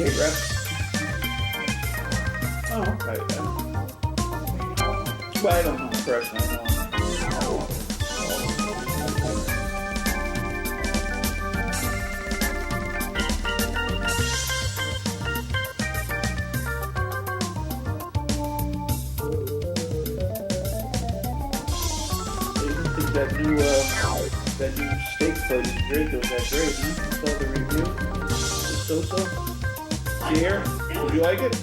Okay, rep. Oh, okay. Well, I don't know personally. I know. That new steak place in Drake was that great, huh? You saw the review? So-so? Here? Did you like it?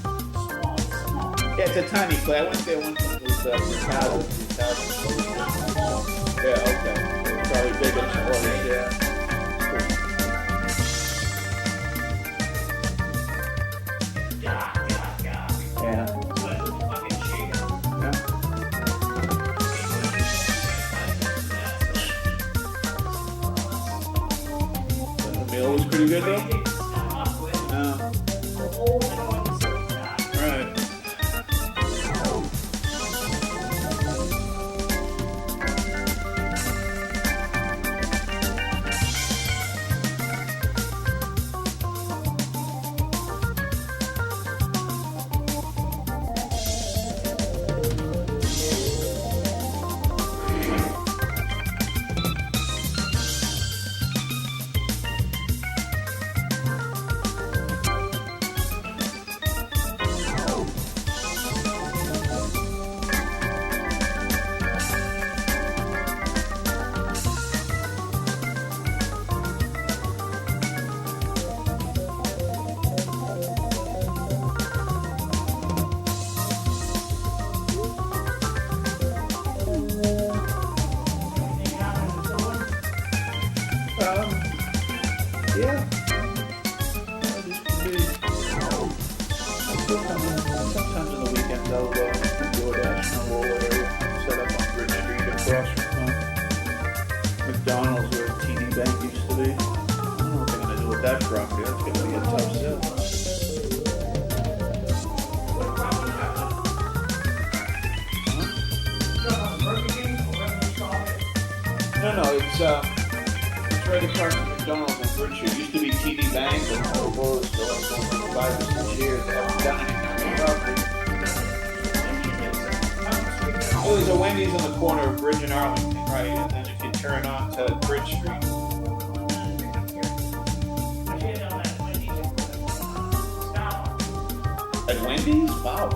Yeah, it's a tiny place. I went there one time with Ricardo. Yeah, okay. Probably bigger than others, yeah. Yeah. It was pretty good though? No. Right. Yeah. Sometimes on the weekends I'll do DoorDash in the Lowell area, set up on Bridge Street across from McDonough's where TD Bank used to be. I don't know what they're going to do with that property. That's going to be a tough sell. No, it's right across from McDonough's on Bridge Street. It used to be TD Bank, but now it was for like over 5 or 6 years. They haven't done anything on the property. Oh, there's a Wendy's on the corner of Bridge and Arlington, right? And then if you turn on to Bridge Street. At Wendy's? Wow.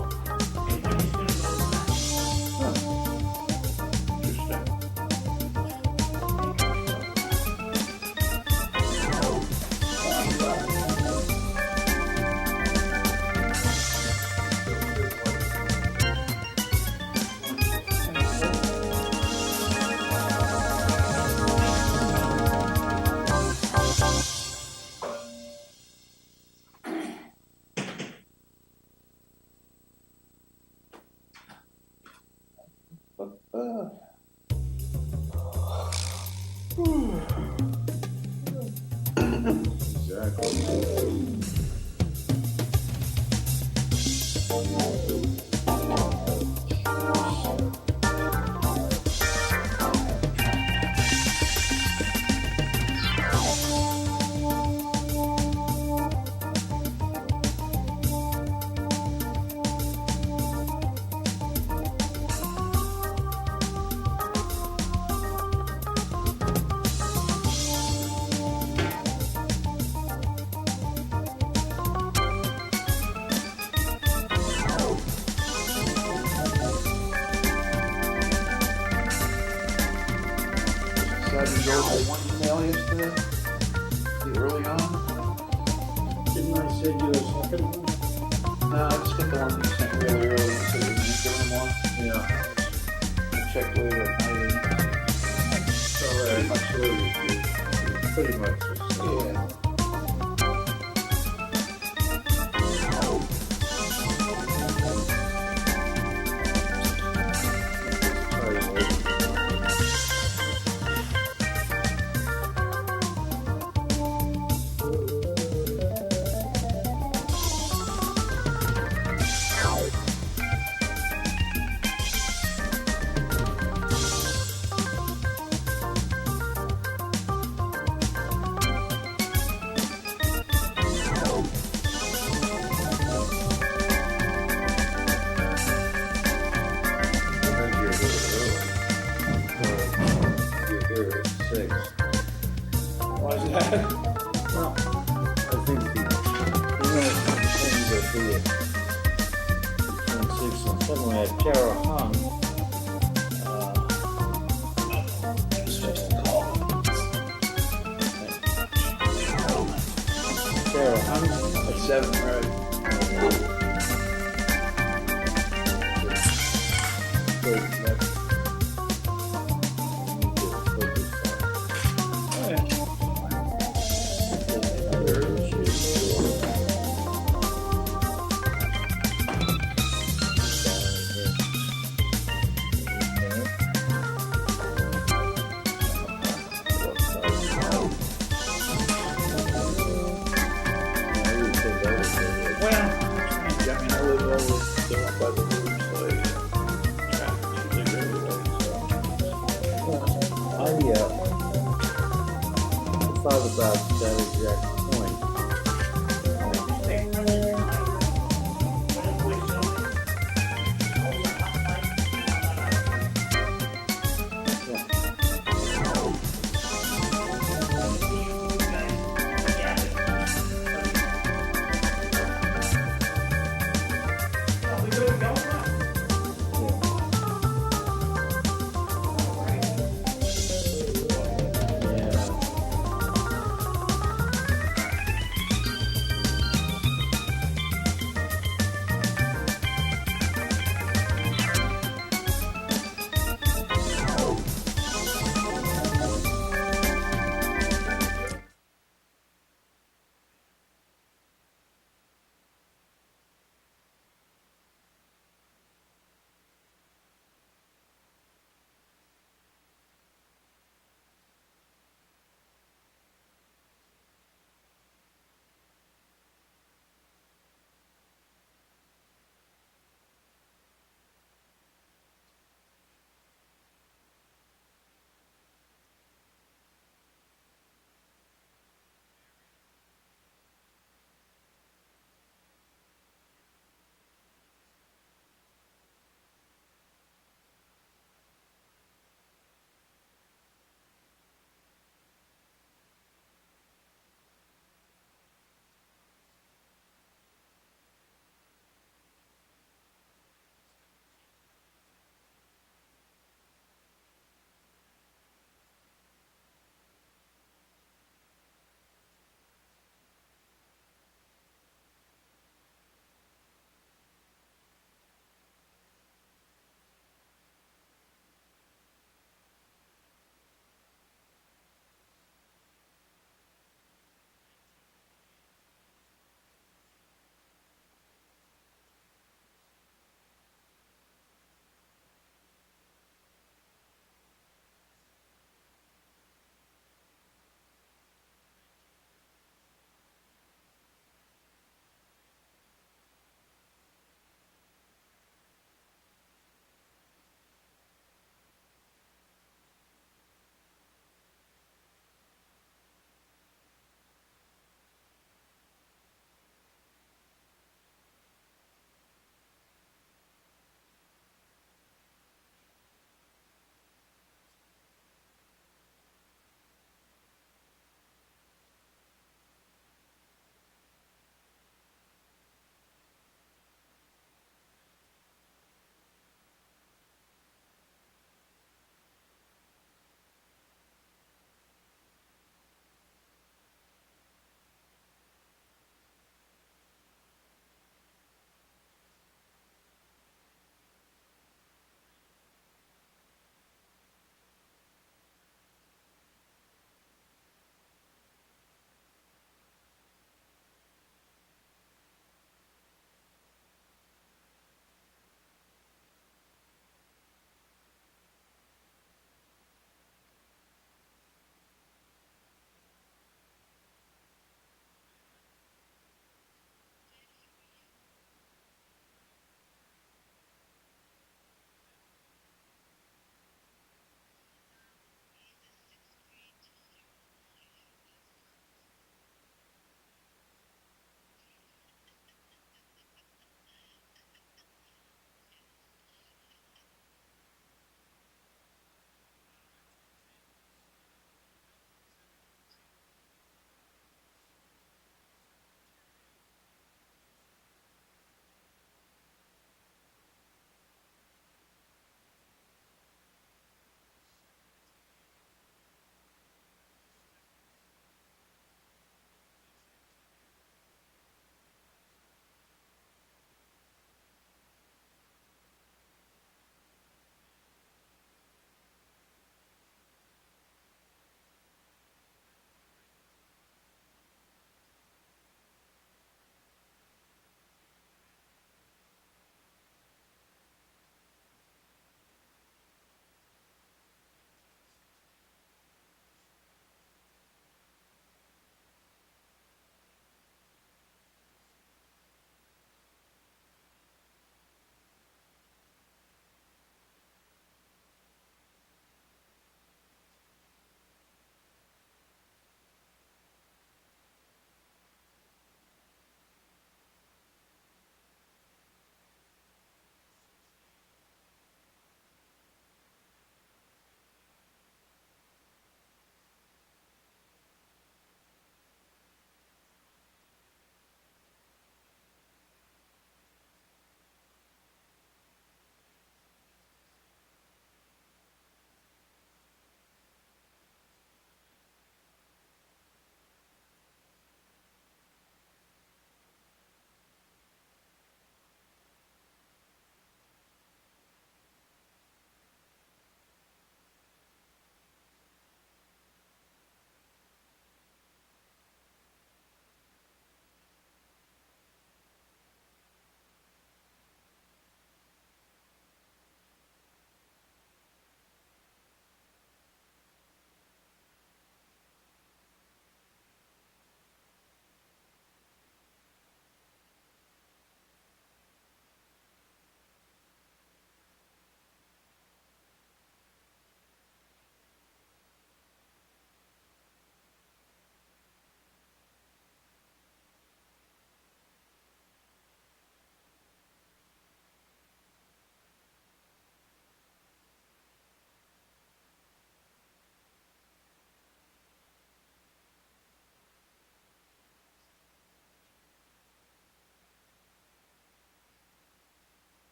Did you go for one email yesterday? Early on? Didn't I send you a second one? No, I just got the one you sent really early. So you didn't give him one? Yeah. Check later at night. Pretty much early. Pretty much. Yeah. Well, I think the things that be it between 6 and 7, we had Tara Hung. Tara Hung At 7, right? good. That's Oh, yeah. another issue. Well, I mean, I live over still up by the loop, so traffic's usually everywhere, so. I thought about that exact point. Yeah.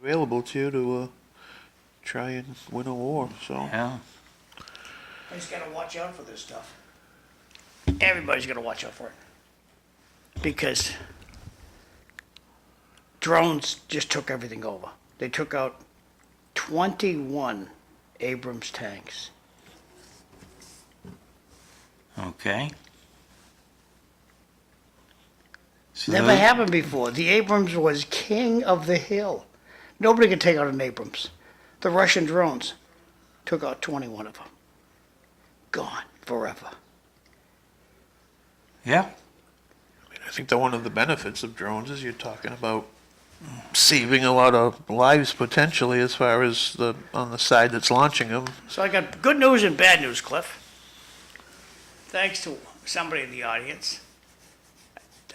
available to you to try and win a war, so. Yeah. I just gotta watch out for this stuff. Everybody's gotta watch out for it. Because drones just took everything over. They took out 21 Abrams tanks. Okay. So Never those- happened before. The Abrams was king of the hill. Nobody could take out an Abrams. The Russian drones took out 21 of them. Gone forever. Yeah. I think that one of the benefits of drones is you're talking about saving a lot of lives potentially as far as on the side that's launching them. So I got good news and bad news, Cliff. Thanks to somebody in the audience.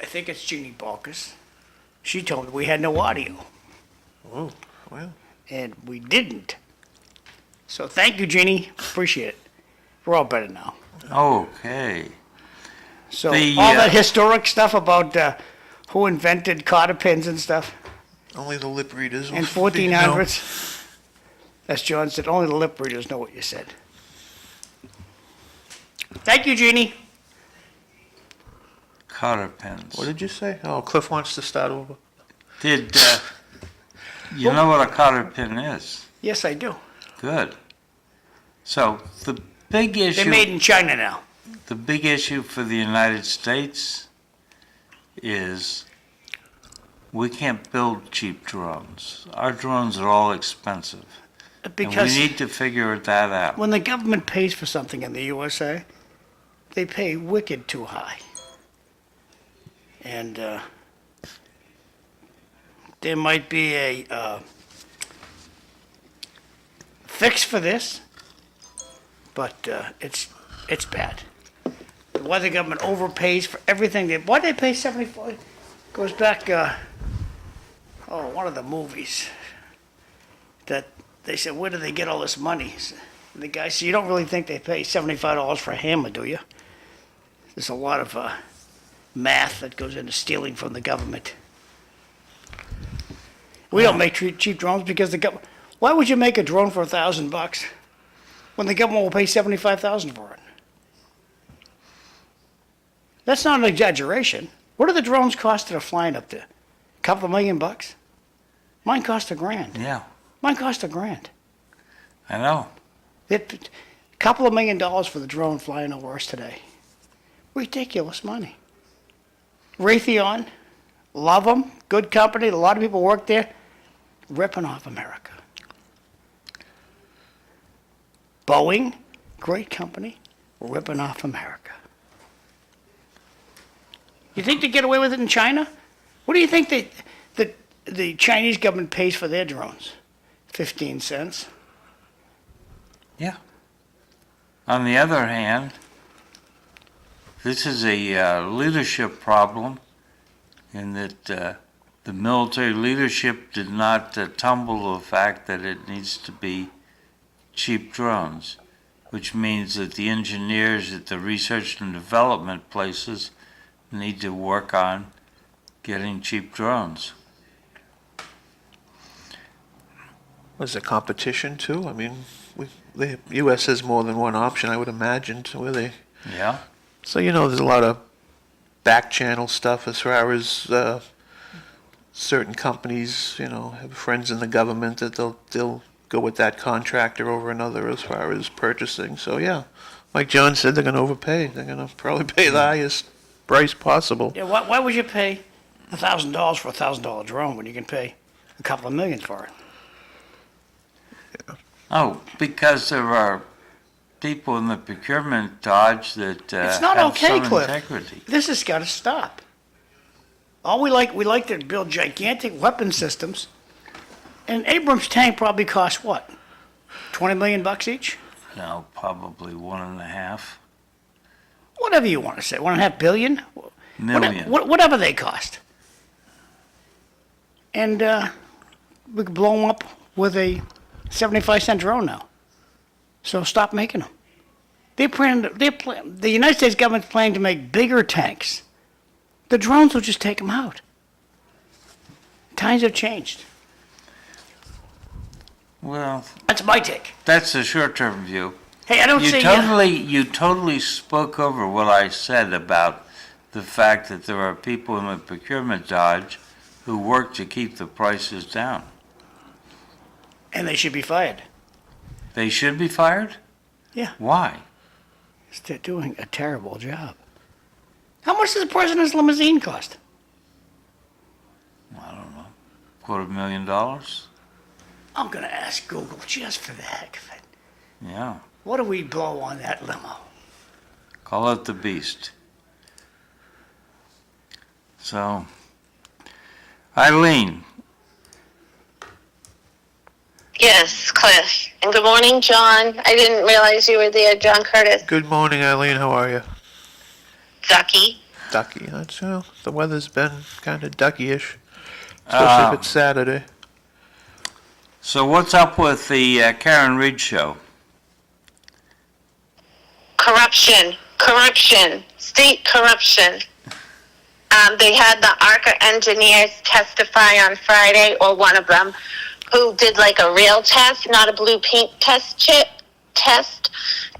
I think it's Jeannie Balkus. She told me we had no audio, Oh, well. and we didn't. So thank you, Jeannie. Appreciate it. We're all better now. Okay. So The, all that historic stuff about who invented cotter pins and stuff Only the lip readers. in will 1400s. As John said, only the lip readers know what you said. Thank you, Jeannie. Cotter pins. What did you say? Oh, Cliff wants to start over. Did you know what a cotter pin is? Yes, I do. Good. So the big They're issue, made in China now. the big issue for the United States is we can't build cheap drones. Our drones are all expensive. Because and we need to figure that out. when the government pays for something in the USA, they pay wicked too high. And there might be a fix for this, but it's bad. Why the government overpays for everything. Why they pay 75? Goes back, one of the movies that they said, where do they get all this money? And the guy said, you don't really think they pay $75 for a hammer, do you? There's a lot of math that goes into stealing from the government. We don't make cheap drones because the government. Why would you make a drone for $1,000 when the government will pay $75,000 for it? That's not an exaggeration. What do the drones cost that are flying up there? A couple of $1,000,000? Mine cost $1,000,000. Yeah, Mine cost $1,000,000. I know. A couple of $1,000,000 for the drone flying over us today. Ridiculous money. Raytheon, love them, good company, a lot of people work there, ripping off America. Boeing, great company, ripping off America. You think they get away with it in China? What do you think the Chinese government pays for their drones? 15 cents. Yeah. On the other hand, this is a leadership problem in that the military leadership did not tumble the fact that it needs to be cheap drones, which means that the engineers at the research and development places need to work on getting cheap drones. Was there competition too? I mean, the U.S. has more than one option, I would imagine, where they. Yeah. So, there's a lot of back channel stuff as far as certain companies, have friends in the government that they'll go with that contractor over another as far as purchasing. So, yeah, like John said, they're going to overpay. They're going to probably pay the highest price possible. Yeah, why would you pay $1,000 for a $1,000 drone when you can pay a couple of million for it? Oh, because there are people in the procurement dodge that It's not have okay, some Cliff. integrity. This has got to stop. All we like to build gigantic weapon systems. An Abrams tank probably costs what? $20 million each? No, probably 1.5 Whatever you want to say. $1.5 billion? million. Whatever they cost. And we could blow them up with a 75-cent drone now. So stop making them. The United States government's planning to make bigger tanks. The drones will just take them out. Times have changed. Well, That's my take. that's a short-term view. Hey, I don't You see. totally spoke over what I said about the fact that there are people in the procurement dodge who work to keep the prices down. And they should be fired. They should be fired? Yeah. Why? They're doing a terrible job. How much does the president's limousine cost? I don't know. $250,000? I'm gonna ask Google just for the heck of it. Yeah. What do we blow on that limo? Call it the beast. So, Eileen, Yes, Cliff. And good morning, John. I didn't realize you were there, John Curtis. Good morning, Eileen. How are you? Ducky. Ducky. That's, the weather's been kind of ducky-ish, especially if it's Saturday. so what's up with the Karen Reed show? Corruption, state corruption. They had the ARCA engineers testify on Friday, or one of them, who did like a real test, not a blue paint test.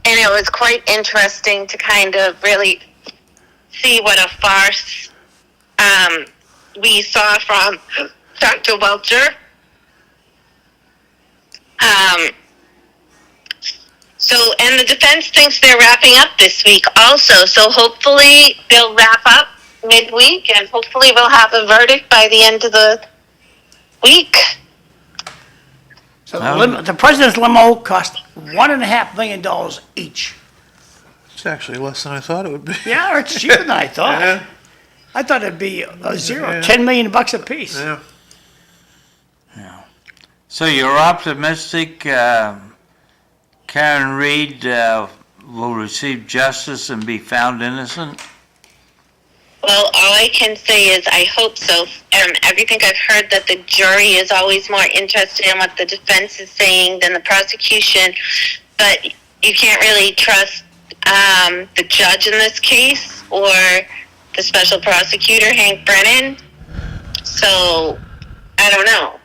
And it was quite interesting to kind of really see what a farce we saw from Dr. Welcher. And the defense thinks they're wrapping up this week also. So hopefully they'll wrap up midweek, and hopefully we'll have a verdict by the end of the week. So the president's limo cost $1.5 million each. It's actually less than I thought it would be. Yeah, it's cheaper than I thought. Yeah. I thought it'd be a zero, Yeah. $10 million a piece. Yeah. So you're optimistic Karen Reed will receive justice and be found innocent? Well, all I can say is I hope so. Everything I've heard, that the jury is always more interested in what the defense is saying than the prosecution. But you can't really trust the judge in this case or the special prosecutor, Hank Brennan. So, I don't know.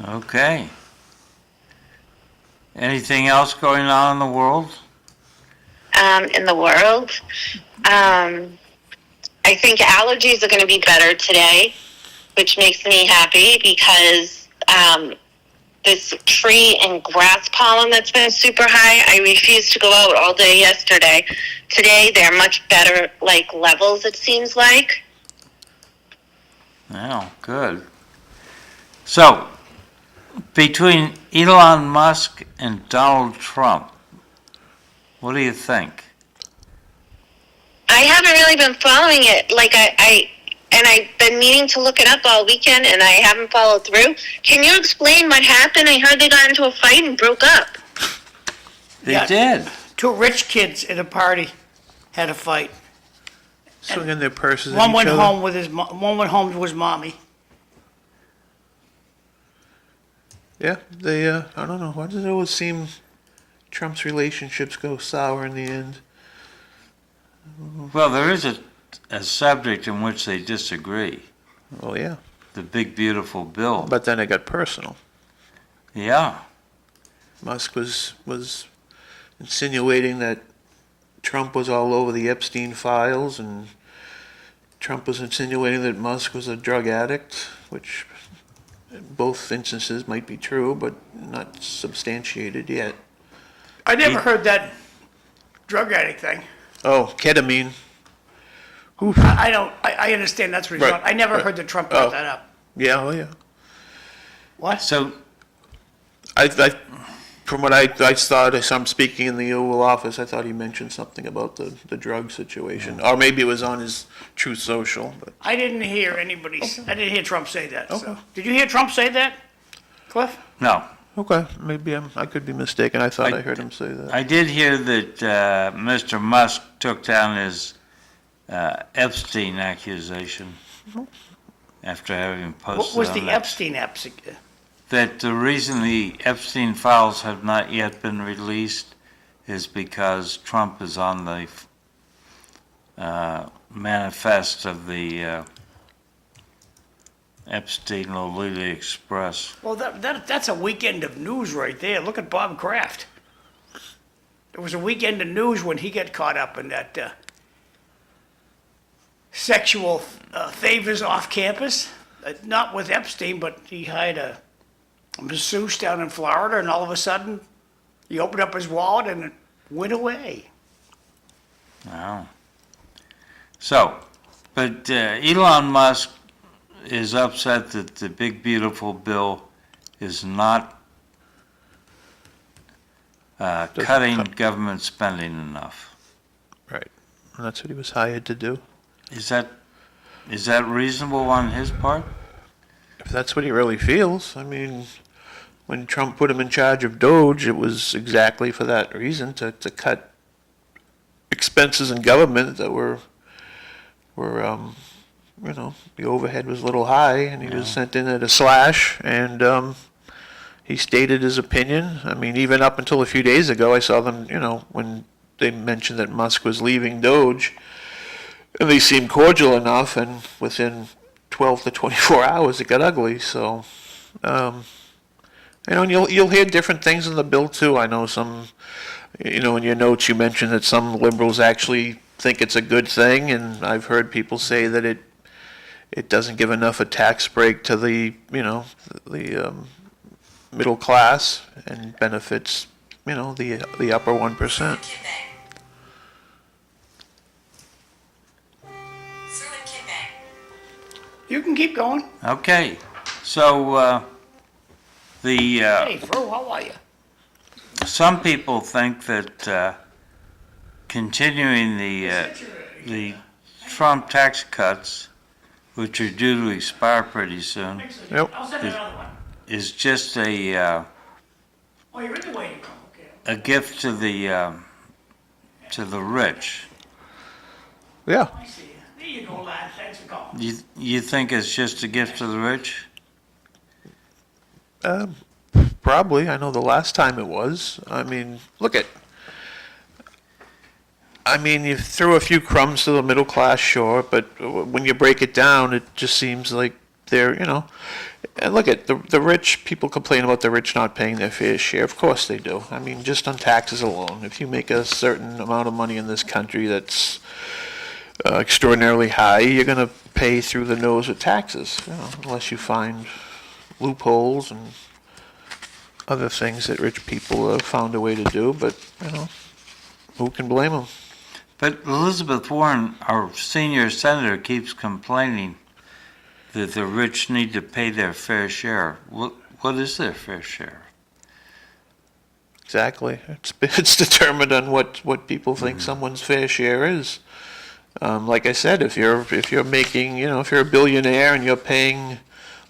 Okay. Anything else going on in the world? In the world. I think allergies are going to be better today, which makes me happy because this tree and grass pollen that's been super high, I refused to go out all day yesterday. Today, they're much better, levels, it seems like. Oh, good. So, between Elon Musk and Donald Trump, what do you think? I haven't really been following it. I've been meaning to look it up all weekend, and I haven't followed through. Can you explain what happened? I heard they got into a fight and broke up. They did. Two rich kids at a party had a fight. Swinging their purses at One each went other. one went home to his mommy. Yeah, they, I don't know. Why does it always seem Trump's relationships go sour in the end? Well, there is a subject in which they disagree. Well, yeah. The big, beautiful bill. But then it got personal. Yeah. Musk was insinuating that Trump was all over the Epstein files, and Trump was insinuating that Musk was a drug addict, which in both instances might be true, but not substantiated yet. I never heard that drug addict thing. Oh, ketamine. I understand that's what he's Right, on. I never right. heard that Trump brought Oh. that up. Yeah, oh yeah. What? So, I from what I thought, as I'm speaking in the Oval Office, I thought he mentioned something about the drug situation, or maybe it was on his Truth Social. But I didn't hear I didn't hear Trump say that. So. Okay. Did you hear Trump say that, Cliff? no. okay, maybe I could be mistaken. I thought I- I heard him say that. I did hear that Mr. Musk took down his Epstein accusation after having posted What was on the that. Epstein That the reason the Epstein files have not yet been released is because Trump is on the manifest of the Epstein Lolita Express. Well, that's a weekend of news right there. Look at Bob Kraft. There was a weekend of news when he got caught up in that sexual favors off campus. Not with Epstein, but he hired a masseuse down in Florida, and all of a sudden, he opened up his wallet and it went away. Wow. So, but Elon Musk is upset that the big beautiful bill is not cutting government spending enough. Right. And that's what he was hired to do. Is that reasonable on his part? If that's what he really feels, I mean, when Trump put him in charge of Doge, it was exactly for that reason, to cut expenses in government that were the overhead was a little high, and he was sent in at a slash, and he stated his opinion. I mean, even up until a few days ago, I saw them, when they mentioned that Musk was leaving Doge, and they seemed cordial enough, and within 12 to 24 hours, it got ugly. So, and you'll hear different things in the bill too. I know some, in your notes you mentioned that some liberals actually think it's a good thing, and I've heard people say that it doesn't give enough a tax break to the middle class and benefits the upper 1%. You can keep going. Okay. So Hey, Fru, how are you? some people think that continuing the Trump tax cuts, which are due to expire pretty soon, Yep. I'll send another one. is just Oh, you're in the waiting room, okay. a gift to the rich. Yeah. I see you. There you go, lad. Thanks for calling. You think it's just a gift to the rich? Probably. I know the last time it was. I mean, you threw a few crumbs to the middle class, sure, but when you break it down, it just seems like they're, and look at the rich. People complain about the rich not paying their fair share. Of course they do. I mean, just on taxes alone, if you make a certain amount of money in this country that's extraordinarily high, you're going to pay through the nose with taxes, unless you find loopholes and other things that rich people have found a way to do. But who can blame them? But Elizabeth Warren, our senior senator, keeps complaining that the rich need to pay their fair share. What is their fair share? Exactly. It's determined on what people think someone's fair share is. Like I said, if you're making, if you're a billionaire and you're paying,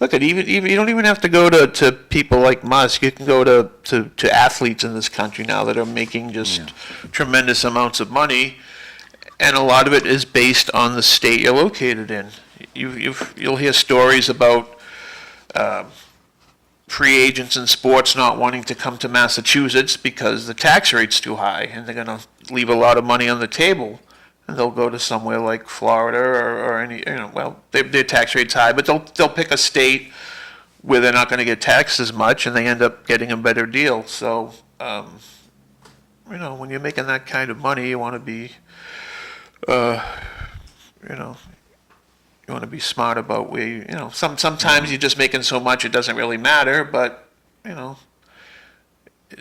even you don't even have to go to people like Musk. You can go to athletes in this country now that are making just tremendous amounts of money, and a lot of it is based on the state you're located in. You'll hear stories about free agents in sports not wanting to come to Massachusetts because the tax rate's too high, and they're going to leave a lot of money on the table. And they'll go to somewhere like Florida or any, their tax rate's high, but they'll pick a state where they're not going to get taxed as much, and they end up getting a better deal. So, when you're making that kind of money, you want to be, you want to be smart about where sometimes you're just making so much it doesn't really matter, but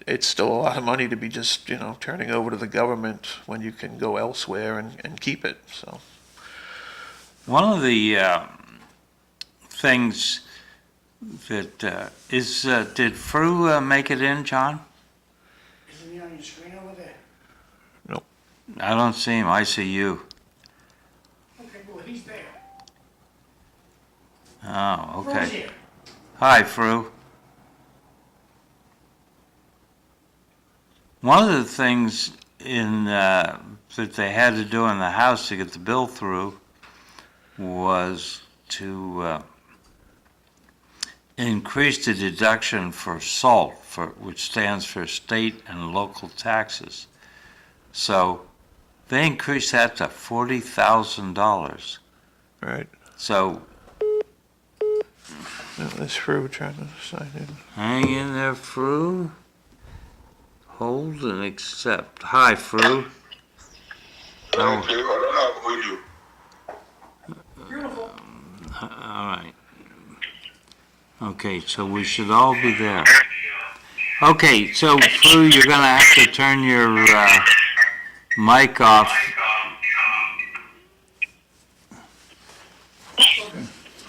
it's still a lot of money to be just, turning over to the government when you can go elsewhere and keep it. So, one of the things that did Fru make it in, John? Isn't he on your screen over there? nope. I don't see him. I see you. Okay, well, he's there. Oh, Fru's okay. here. Hi, Fru. One of the things that they had to do in the House to get the bill through was to increase the deduction for SALT, which stands for state and local taxes. So they increased that to $40,000. Right. So This Fru trying to sign in. Hang in there, Fru. Hold and accept. Hi, Fru. Thank you. I don't have audio. All right. Okay, so we should all be there. Okay, so Fru, you're gonna have to turn your mic off.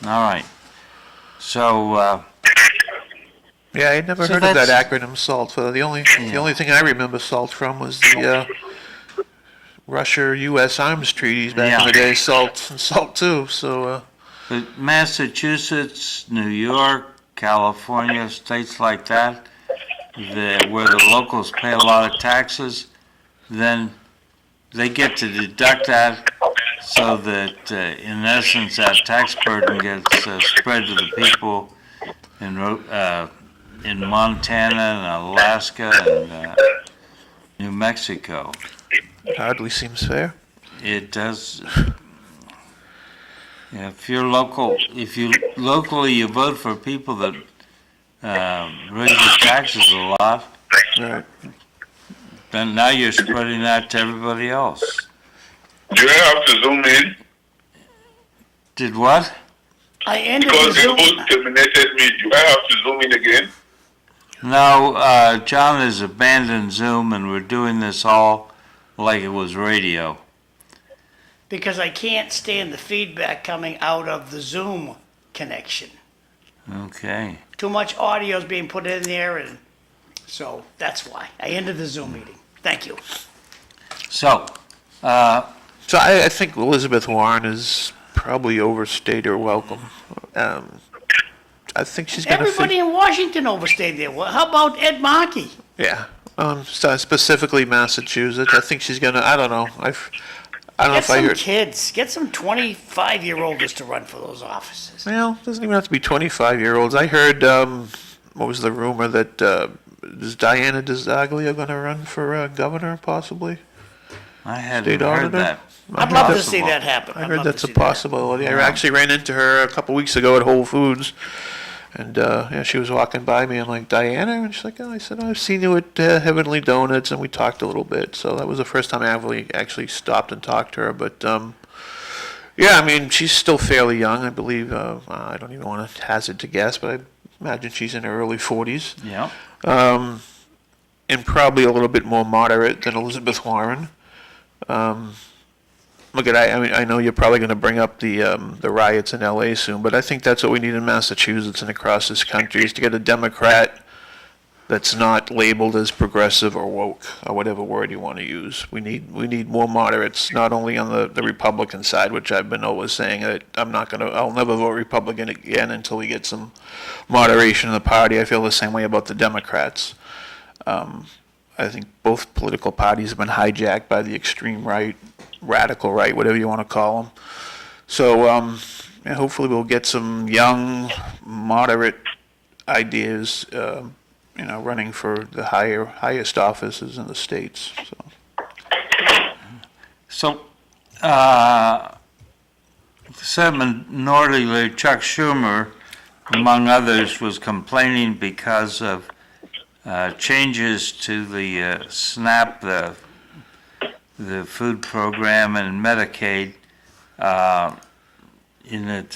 All right. So, Yeah, I never So heard of that that's- acronym SALT. The only thing I remember SALT from was the Russia-U.S. arms treaties back in Yeah. the day, SALT and SALT II. So but Massachusetts, New York, California, states like that, where the locals pay a lot of taxes, then they get to deduct that so that, in essence, that tax burden gets spread to the people in Montana and Alaska and New Mexico. hardly seems fair. It does. Yeah, if you're local, locally you vote for people that raise the taxes a lot, Right. then now you're spreading that to everybody else. Do I have to zoom in? Did what? I ended Because the the Zoom. host terminated me. Do I have to zoom in again? No, John has abandoned Zoom and we're doing this all like it was radio. Because I can't stand the feedback coming out of the Zoom connection. Okay. Too much audio is being put in there, and so that's why. I ended the Zoom meeting. Thank you. So, So I think Elizabeth Warren is probably overstayed her welcome. I think she's going to Everybody in Washington overstayed there. Well, how about Ed Markey? Yeah. So specifically Massachusetts. I think she's going to, I don't know. I don't know Get if I some heard. kids. Get some 25-year-olds to run for those offices. Well, it doesn't even have to be 25-year-olds. I heard, what was the rumor that, is Diana DeZaglia going to run for governor, possibly? I hadn't State heard auditor? that. I'd love to Possible. see that happen. I I'd heard love to that's a see that happen. possibility. I actually ran into her a couple weeks ago at Whole Foods, and yeah, she was walking by me. I'm like, Diana, and she's like, oh, I said, oh, I've seen you at Heavenly Donuts, and we talked a little bit. So that was the first time I actually stopped and talked to her. But yeah, I mean, she's still fairly young, I believe. I don't even want to hazard to guess, but I imagine she's in her early 40s, Yeah. and probably a little bit more moderate than Elizabeth Warren. Look at, I mean, I know you're probably going to bring up the riots in L.A. soon, but I think that's what we need in Massachusetts and across this country is to get a Democrat that's not labeled as progressive or woke or whatever word you want to use. We need more moderates, not only on the Republican side, which I've been always saying that I'll never vote Republican again until we get some moderation in the party. I feel the same way about the Democrats. I think both political parties have been hijacked by the extreme right, radical right, whatever you want to call them. So yeah, hopefully we'll get some young, moderate ideas, running for the highest offices in the states. So, Senate Minority Leader Chuck Schumer, among others, was complaining because of changes to the SNAP, the food program, and Medicaid, in that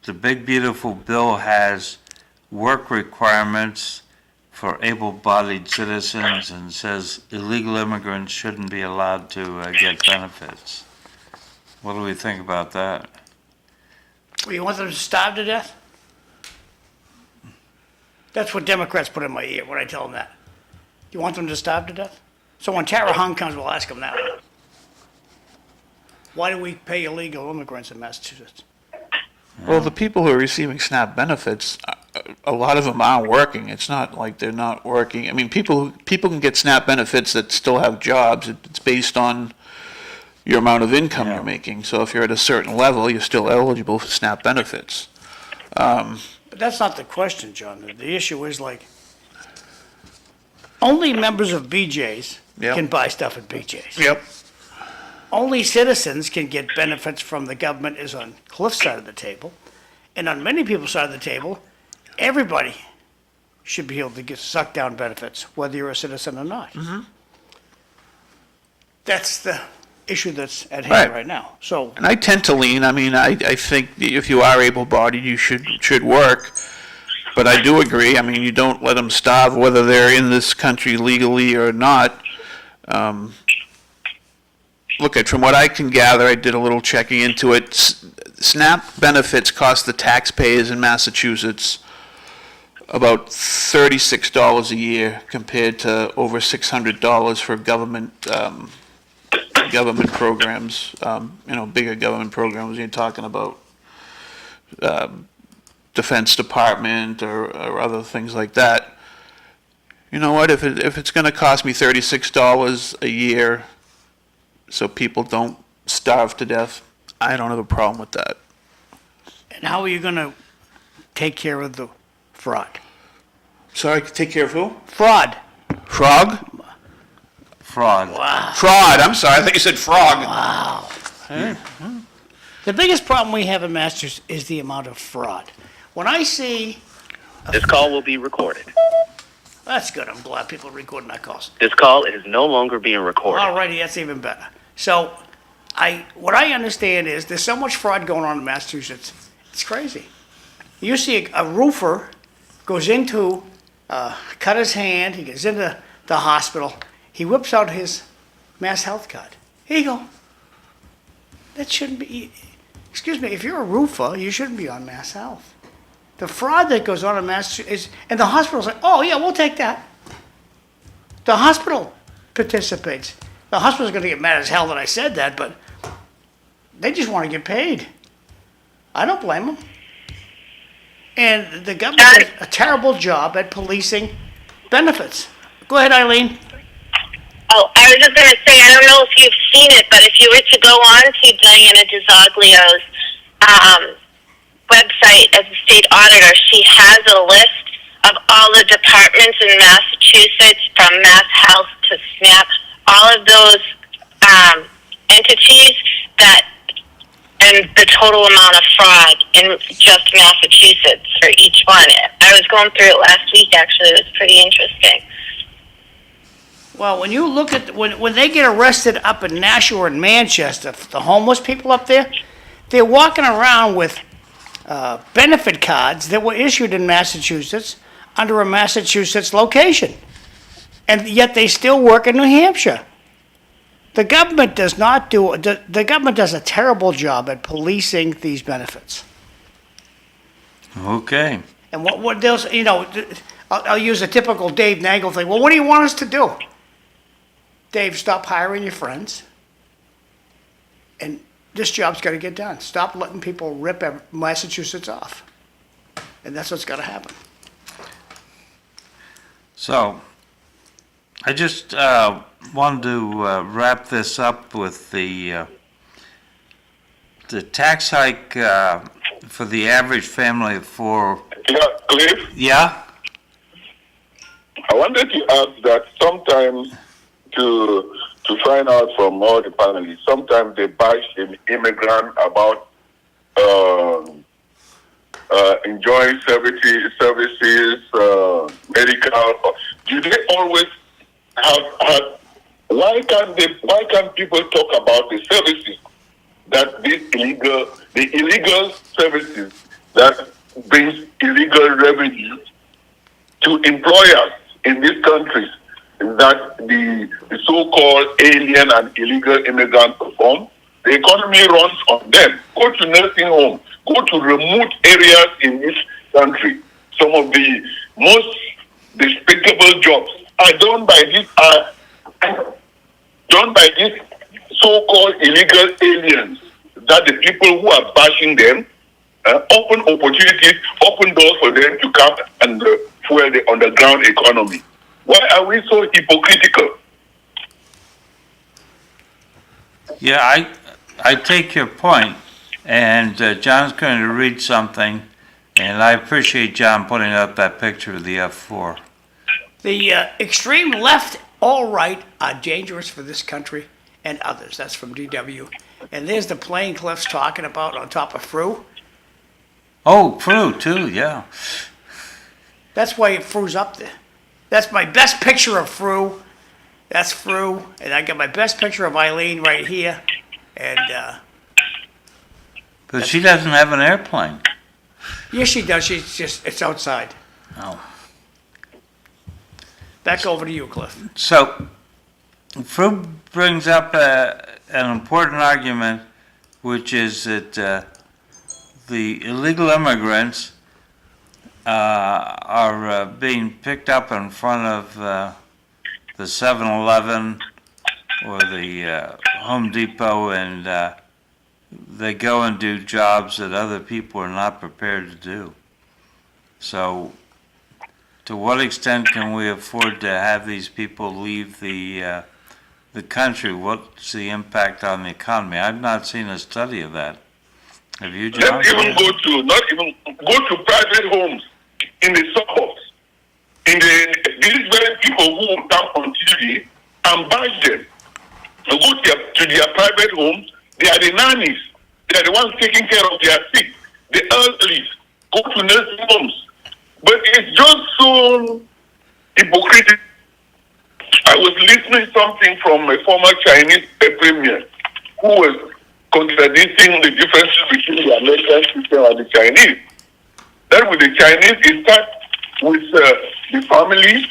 the big beautiful bill has work requirements for able-bodied citizens and says illegal immigrants shouldn't be allowed to get benefits. What do we think about that? Well, you want them to starve to death? That's what Democrats put in my ear when I tell them that. You want them to starve to death? So when Tara Hung comes, we'll ask them that. Why do we pay illegal immigrants in Massachusetts? Well, the people who are receiving SNAP benefits, a lot of them aren't working. It's not like they're not working. I mean, people can get SNAP benefits that still have jobs. It's based on your amount of income you're making. So if you're at a certain level, you're still eligible for SNAP benefits. But that's not the question, John. The issue is like, only members of BJ's Yep. can buy stuff at BJ's. Yep. Only citizens can get benefits from the government is on Cliff's side of the table. And on many people's side of the table, everybody should be able to get suck down benefits, whether you're a citizen or not. That's the issue that's at hand right now. So, And I tend to lean, I think if you are able-bodied, you should work. But I do agree, you don't let them starve whether they're in this country legally or not. Look, from what I can gather, I did a little checking into it. SNAP benefits cost the taxpayers in Massachusetts about $36 a year compared to over $600 for government programs. Bigger government programs. You're talking about Defense Department or other things like that. You know what? If it's going to cost me $36 a year, so people don't starve to death, I don't have a problem with that. and how are you going to take care of the fraud? Sorry, take care of who? Fraud. Frog? Fraud. Wow. Fraud, I'm sorry, I thought you said frog. Wow. The biggest problem we have in Masters is the amount of fraud. When I see, This call will be recorded. that's good, I'm glad people are recording our calls. This call is no longer being recorded. Alrighty, that's even better. So, what I understand is there's so much fraud going on in Massachusetts, it's crazy. You see a roofer goes into, cut his hand, he gets into the hospital, he whips out his Mass Health card. Here you go. That shouldn't be, excuse me, if you're a roofer, you shouldn't be on Mass Health. The fraud that goes on in Massachusetts, and the hospital's like, oh yeah, we'll take that. The hospital participates. The hospital's gonna get mad as hell that I said that, but they just wanna get paid. I don't blame them. And the government does a terrible job at policing benefits. Go ahead, Eileen. Oh, I was just going to say, I don't know if you've seen it, but if you were to go on to Diana DiZoglio's website as a state auditor, she has a list of all the departments in Massachusetts, from Mass Health to SNAP, all of those entities that, and the total amount of fraud in just Massachusetts for each one. I was going through it last week, actually. It was pretty interesting. Well, when you look at, when they get arrested up in Nashua and Manchester, the homeless people up there, they're walking around with benefit cards that were issued in Massachusetts under a Massachusetts location. And yet they still work in New Hampshire. The government does not do, the government does a terrible job at policing these benefits. Okay. And what those, I'll use a typical Dave Nagle thing. Well, what do you want us to do? Dave, stop hiring your friends. And this job's got to get done. Stop letting people rip Massachusetts off. And that's what's got to happen. So, I just wanted to wrap this up with the tax hike for the average family of four. Yeah, Cliff, Yeah? I wanted to add that sometimes to find out from all the families, sometimes they bash an immigrant about enjoying services, medical. Do they always have why can't people talk about the services that the illegal services that brings illegal revenue to employers in these countries that the so-called alien and illegal immigrants perform? The economy runs on them. Go to nursing homes, go to remote areas in this country. Some of the most despicable jobs are done by these so-called illegal aliens that the people who are bashing them open opportunities, open doors for them to come and fuel the underground economy. Why are we so hypocritical? Yeah, I take your point, and John's going to read something, and I appreciate John putting up that picture of the F4. The extreme left, all right, are dangerous for this country and others. That's from DW. And there's the plane Cliff's talking about on top of Fru. Oh, Fru too, yeah. That's why Fru's up there. That's my best picture of Fru. That's Fru, and I got my best picture of Eileen right here. And But she doesn't have an airplane. yes, she does. It's outside. Oh. Back over to you, Cliff. So, Fru brings up an important argument, which is that the illegal immigrants are being picked up in front of the 7-Eleven or the Home Depot, and they go and do jobs that other people are not prepared to do. So, to what extent can we afford to have these people leave the country? What's the impact on the economy? I've not seen a study of that. Have you, John? Not even go to private homes in the suburbs. These very people who come on TV and bash them. Go to their private homes. They are the nannies. They are the ones taking care of their sick, the elderly. Go to nursing homes. But it's just so hypocritical. I was listening something from a former Chinese premier who was contradicting the differences between the American system and the Chinese. That with the Chinese, it starts with the family,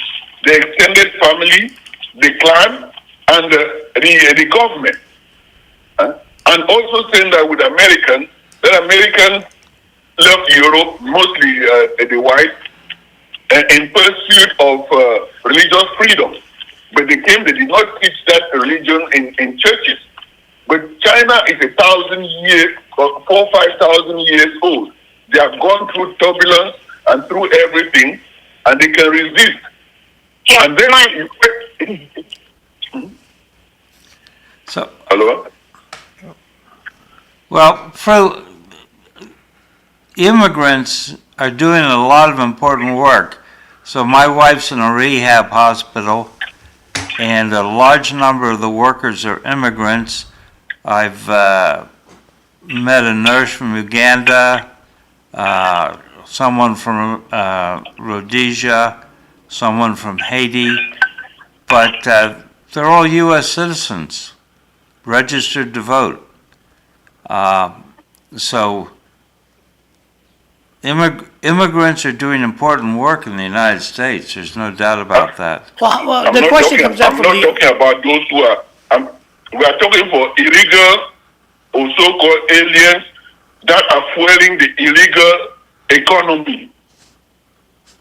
the extended family, the clan, and the government. And also saying that with Americans, that Americans left Europe, mostly the whites, in pursuit of religious freedom. But they did not teach that religion in churches. But China is 1,000 years, or 4,000 or 5,000 years old. They have gone through turbulence and through everything, and they can resist. Yeah, And then, So, hello? well, Fru, immigrants are doing a lot of important work. So my wife's in a rehab hospital, and a large number of the workers are immigrants. I've met a nurse from Uganda, someone from Rhodesia, someone from Haiti, but they're all U.S. citizens, registered to vote. So immigrants are doing important work in the United States. There's no doubt about that. Well, the question comes up I'm from not the. talking about those who are. We are talking for illegal or so-called aliens that are fueling the illegal economy,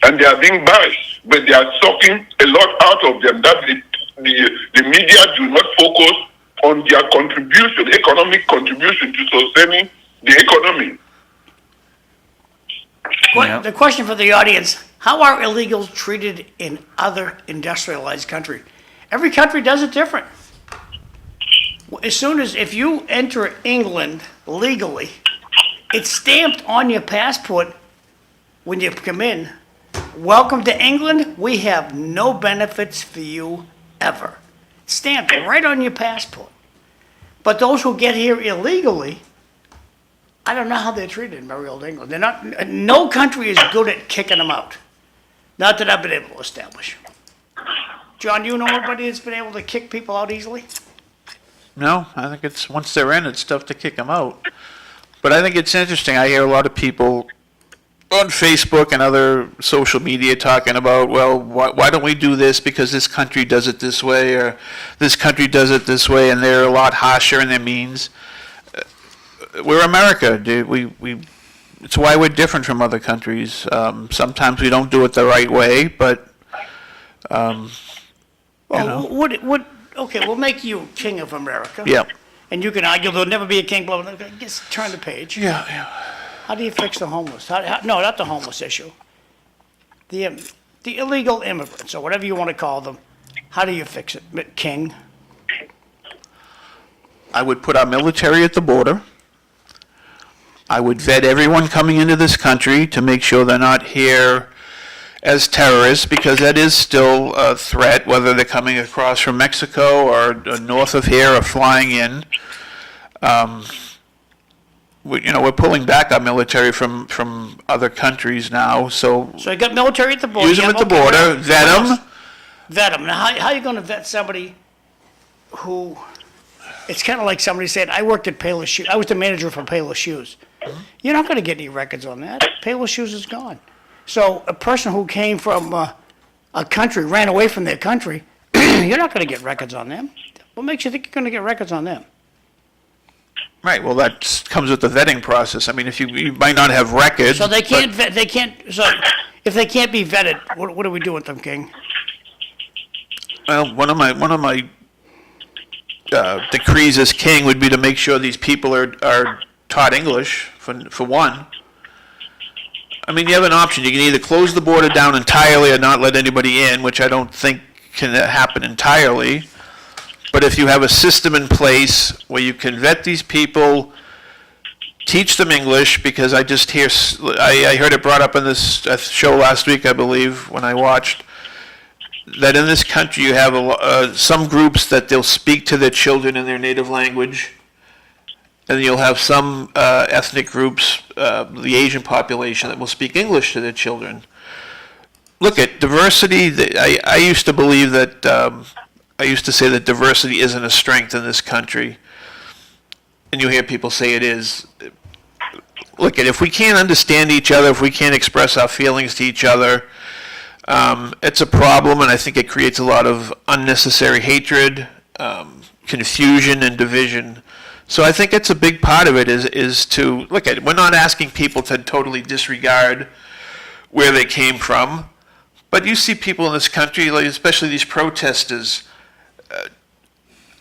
and they are being bashed, but they are sucking a lot out of them. That the media do not focus on their contribution, economic contribution to sustaining the economy. Yep. The question for the audience, how are illegals treated in other industrialized countries? Every country does it different. As soon as, if you enter England legally, it's stamped on your passport when you come in. Welcome to England, we have no benefits for you ever. Stamped right on your passport. But those who get here illegally, I don't know how they're treated in merry old England. They're not, no country is good at kicking them out. Not that I've been able to establish. John, do you know anybody that's been able to kick people out easily? No, I think it's, once they're in, it's tough to kick them out. But I think it's interesting. I hear a lot of people on Facebook and other social media talking about, well, why don't we do this because this country does it this way, or this country does it this way, and they're a lot harsher in their means. We're America, dude. It's why we're different from other countries. Sometimes we don't do it the right way, but Okay, we'll make you king of America. yeah. And you can argue there'll never be a king, blah, blah, blah. Just turn the page. Yeah. How do you fix the homeless? No, not the homeless issue. The illegal immigrants, or whatever you want to call them. How do you fix it, King? I would put our military at the border. I would vet everyone coming into this country to make sure they're not here as terrorists, because that is still a threat, whether they're coming across from Mexico or north of here or flying in. we're pulling back our military from other countries now, so So you got military at the border. use them yeah, at the okay, border, what else? vet What them. else? Vet them. Now, how are you going to vet somebody who, it's kind of like somebody said, I worked at Payless Shoes. I was the manager for Payless Shoes. You're not going to get any records on that. Payless Shoes is gone. So a person who came from a country, ran away from their country, you're not going to get records on them. What makes you think you're going to get records on them? Right, well, that comes with the vetting process. I mean, if you might not have records. So they can't but- vet, they can't, so if they can't be vetted, what do we do with them, King? Well, one of my decrees as king would be to make sure these people are taught English, for one. I mean, you have an option. You can either close the border down entirely or not let anybody in, which I don't think can happen entirely. But if you have a system in place where you can vet these people, teach them English, because I just hear, I heard it brought up in this show last week, I believe, when I watched, that in this country you have some groups that they'll speak to their children in their native language, and you'll have some ethnic groups, the Asian population, that will speak English to their children. Look at diversity. I used to believe that, I used to say that diversity isn't a strength in this country, and you hear people say it is. Look at, if we can't understand each other, if we can't express our feelings to each other, it's a problem, and I think it creates a lot of unnecessary hatred, confusion, and division. So I think it's a big part of it is to, look at, we're not asking people to totally disregard where they came from, but you see people in this country, like especially these protesters.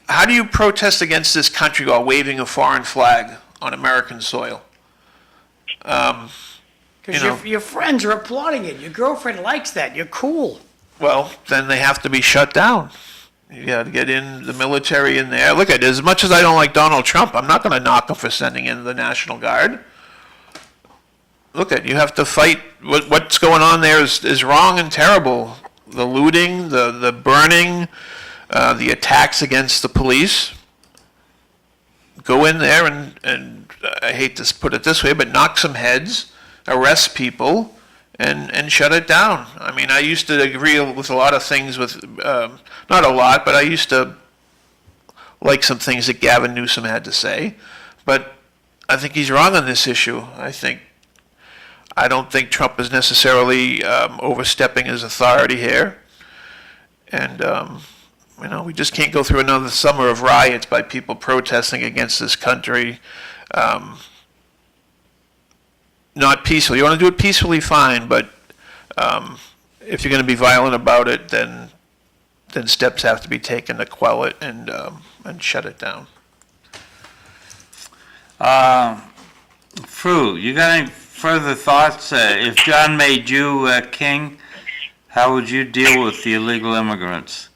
How do you protest against this country while waving a foreign flag on American soil? Because your friends are applauding it. Your girlfriend likes that. You're cool. Well, then they have to be shut down. You got to get in the military in there. Look at, as much as I don't like Donald Trump, I'm not going to knock him for sending in the National Guard. Look at, you have to fight. What's going on there is wrong and terrible. The looting, the burning, the attacks against the police. Go in there and I hate to put it this way, but knock some heads, arrest people, and shut it down. I mean, I used to agree with a lot of things with, not a lot, but I used to like some things that Gavin Newsom had to say. But I think he's wrong on this issue. I don't think Trump is necessarily overstepping his authority here. And, we just can't go through another summer of riots by people protesting against this country. Not peacefully. You want to do it peacefully, fine, but if you're going to be violent about it, then steps have to be taken to quell it and shut it down. Fru, you got any further thoughts? If John made you king, how would you deal with the illegal immigrants?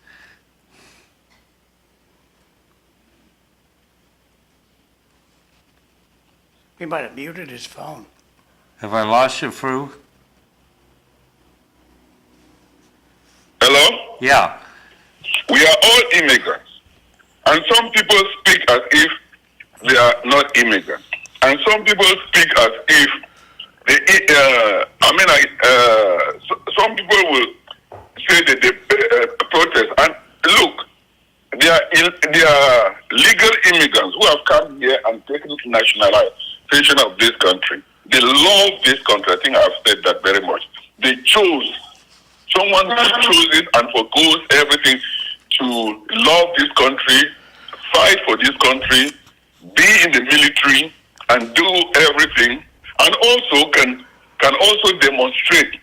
He might have muted his phone. Have I lost you, Fru? Hello? Yeah. We are all immigrants. And some people speak as if they are not immigrants. And some people speak as if some people will say that they protest. And look, they are legal immigrants who have come here and taken nationalization of this country. They love this country. I think I've said that very much. They chose. Someone chose it and forgoes everything to love this country, fight for this country, be in the military, and do everything, and also can also demonstrate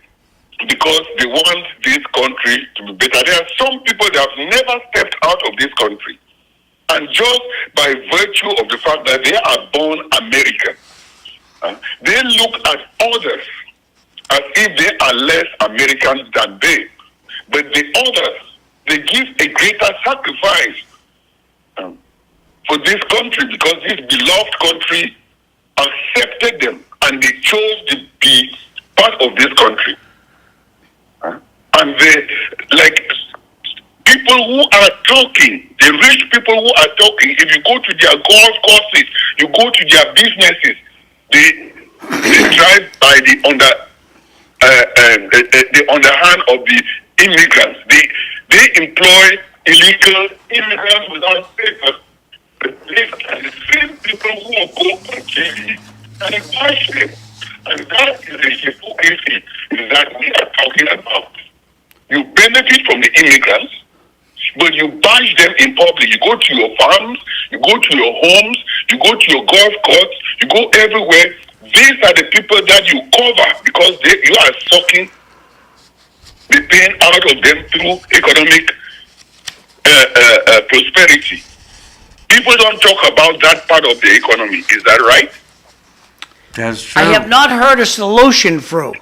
because they want this country to be better. There are some people that have never stepped out of this country, and just by virtue of the fact that they are born American, they look at others as if they are less Americans than they. But the others, they give a greater sacrifice for this country because this beloved country accepted them and they chose to be part of this country. And they, like people who are talking, the rich people who are talking, if you go to their golf courses, you go to their businesses, they drive by the underhand of the immigrants. They employ illegal immigrants without papers. But these are the same people who will go on TV and bash them. And that is the hypocrisy that we are talking about. You benefit from the immigrants, but you bash them in public. You go to your farms, you go to your homes, you go to your golf courts, you go everywhere. These are the people that you cover because you are sucking the pain out of them through economic prosperity. People don't talk about that part of the economy. Is that right? That's true. I have not heard a solution, Fru.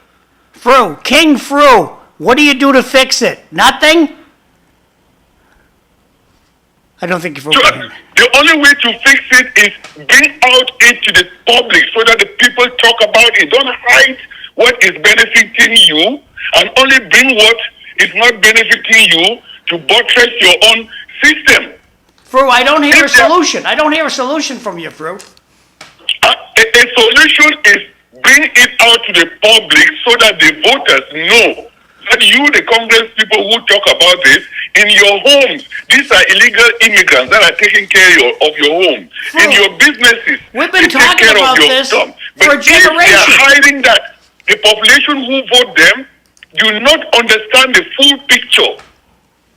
King Fru, what do you do to fix it? Nothing? I don't think you're Sure. The only way to fix it is bring out into the public so that the people talk about it. Don't hide what is benefiting you and only bring what is not benefiting you to buttress your own system. Fru, I don't hear a solution. I don't hear a solution from you, Fru. A solution is bring it out to the public so that the voters know that you, the Congress people who talk about this, in your homes, these are illegal immigrants that are taking care of your home. In your businesses, we've been they take talking care about of your this stuff. for a But if they generation. are hiding that, the population who vote them do not understand the full picture.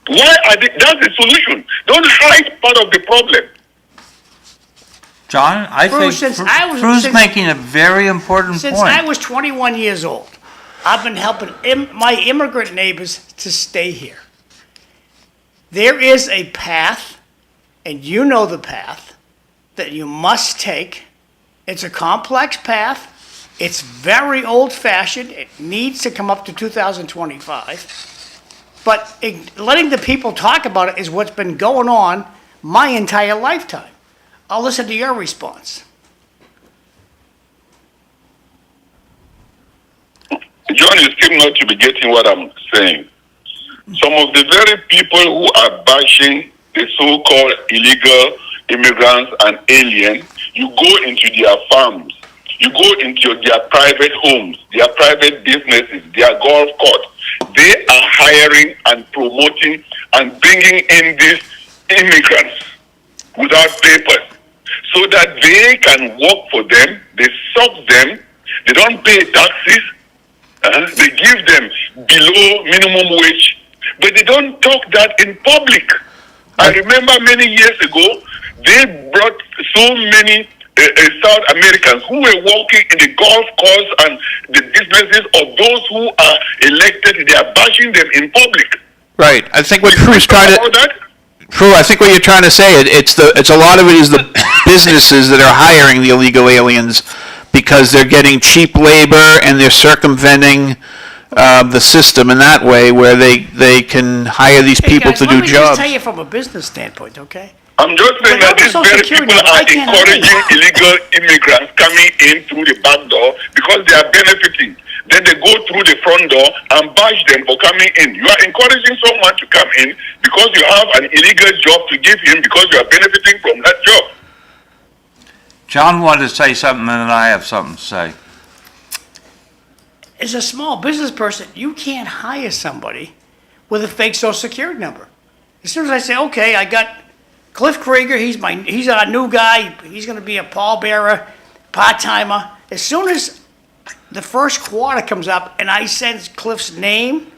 Why are they? That's the solution. Don't hide part of the problem. John, I Fru, think since Fru's making a very important Since point. I was 21 years old, I've been helping my immigrant neighbors to stay here. There is a path, and you know the path, that you must take. It's a complex path. It's very old-fashioned. It needs to come up to 2025. But letting the people talk about it is what's been going on my entire lifetime. I'll listen to your response. John, you seem not to be getting what I'm saying. Some of the very people who are bashing the so-called illegal immigrants and aliens, you go into their farms, you go into their private homes, their private businesses, their golf courts. They are hiring and promoting and bringing in these immigrants without papers so that they can work for them, they suck them, they don't pay taxes, they give them below minimum wage, but they don't talk that in public. I remember many years ago, they brought so many South Americans who were working in the golf course and the businesses of those who are elected. They are bashing them in public. Right. I think what Fru's trying to. Fru, I think what you're trying to say, it's a lot of it is the businesses that are hiring the illegal aliens because they're getting cheap labor and they're circumventing the system in that way where they can hire these people to do Let me jobs. just tell you from a business standpoint, okay? I'm just saying that these very people are encouraging illegal immigrants coming in through the back door because they are benefiting. Then they go through the front door and bash them for coming in. You are encouraging someone to come in because you have an illegal job to give him because you are benefiting from that job. John wanted to say something and then I have something to say. As a small business person, you can't hire somebody with a fake social security number. As soon as I say, okay, I got Cliff Krieger, he's our new guy, he's gonna be a pallbearer, part-timer. As soon as the first quarter comes up and I send Cliff's name,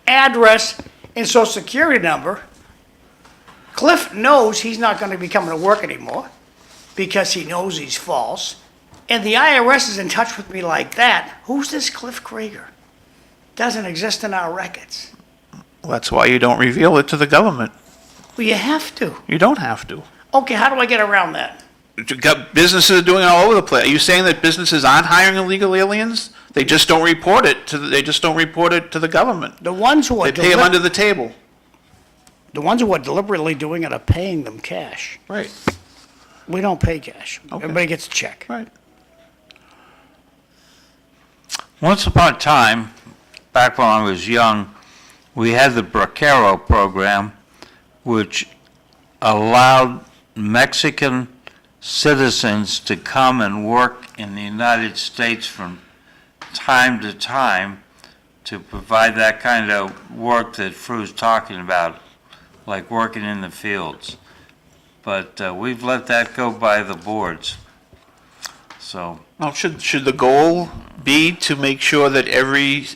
address, and social security number, Cliff knows he's not gonna be coming to work anymore because he knows he's false. And the IRS is in touch with me like that. Who's this Cliff Krieger? Doesn't exist in our records. Well, that's why you don't reveal it to the government. Well, you have to. You don't have to. Okay, how do I get around that? Businesses are doing it all over the place. Are you saying that businesses aren't hiring illegal aliens? They just don't report it to the government. The ones who are They pay them under the table. the ones who are deliberately doing it are paying them cash. Right. We don't pay cash. Okay. Everybody gets a check. Right. Once upon a time, back when I was young, we had the Bracero program, which allowed Mexican citizens to come and work in the United States from time to time to provide that kind of work that Fru's talking about, like working in the fields. But we've let that go by the boards. So, Now, should the goal be to make sure that every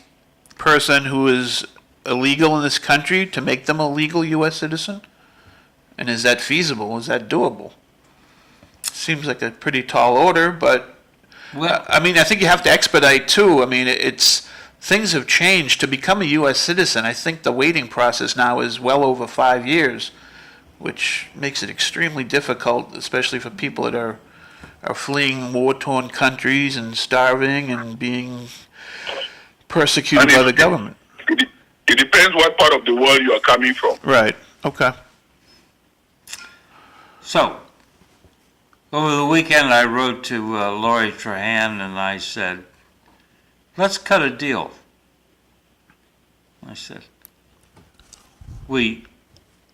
person who is illegal in this country, to make them a legal U.S. citizen? And is that feasible? Is that doable? Seems like a pretty tall order, but well, I mean, I think you have to expedite too. I mean, things have changed. To become a U.S. citizen, I think the waiting process now is well over 5 years, which makes it extremely difficult, especially for people that are fleeing war-torn countries and starving and being persecuted by the government. It depends what part of the world you are coming from. Right. Okay. so, over the weekend I wrote to Lori Trahan and I said, let's cut a deal. I said,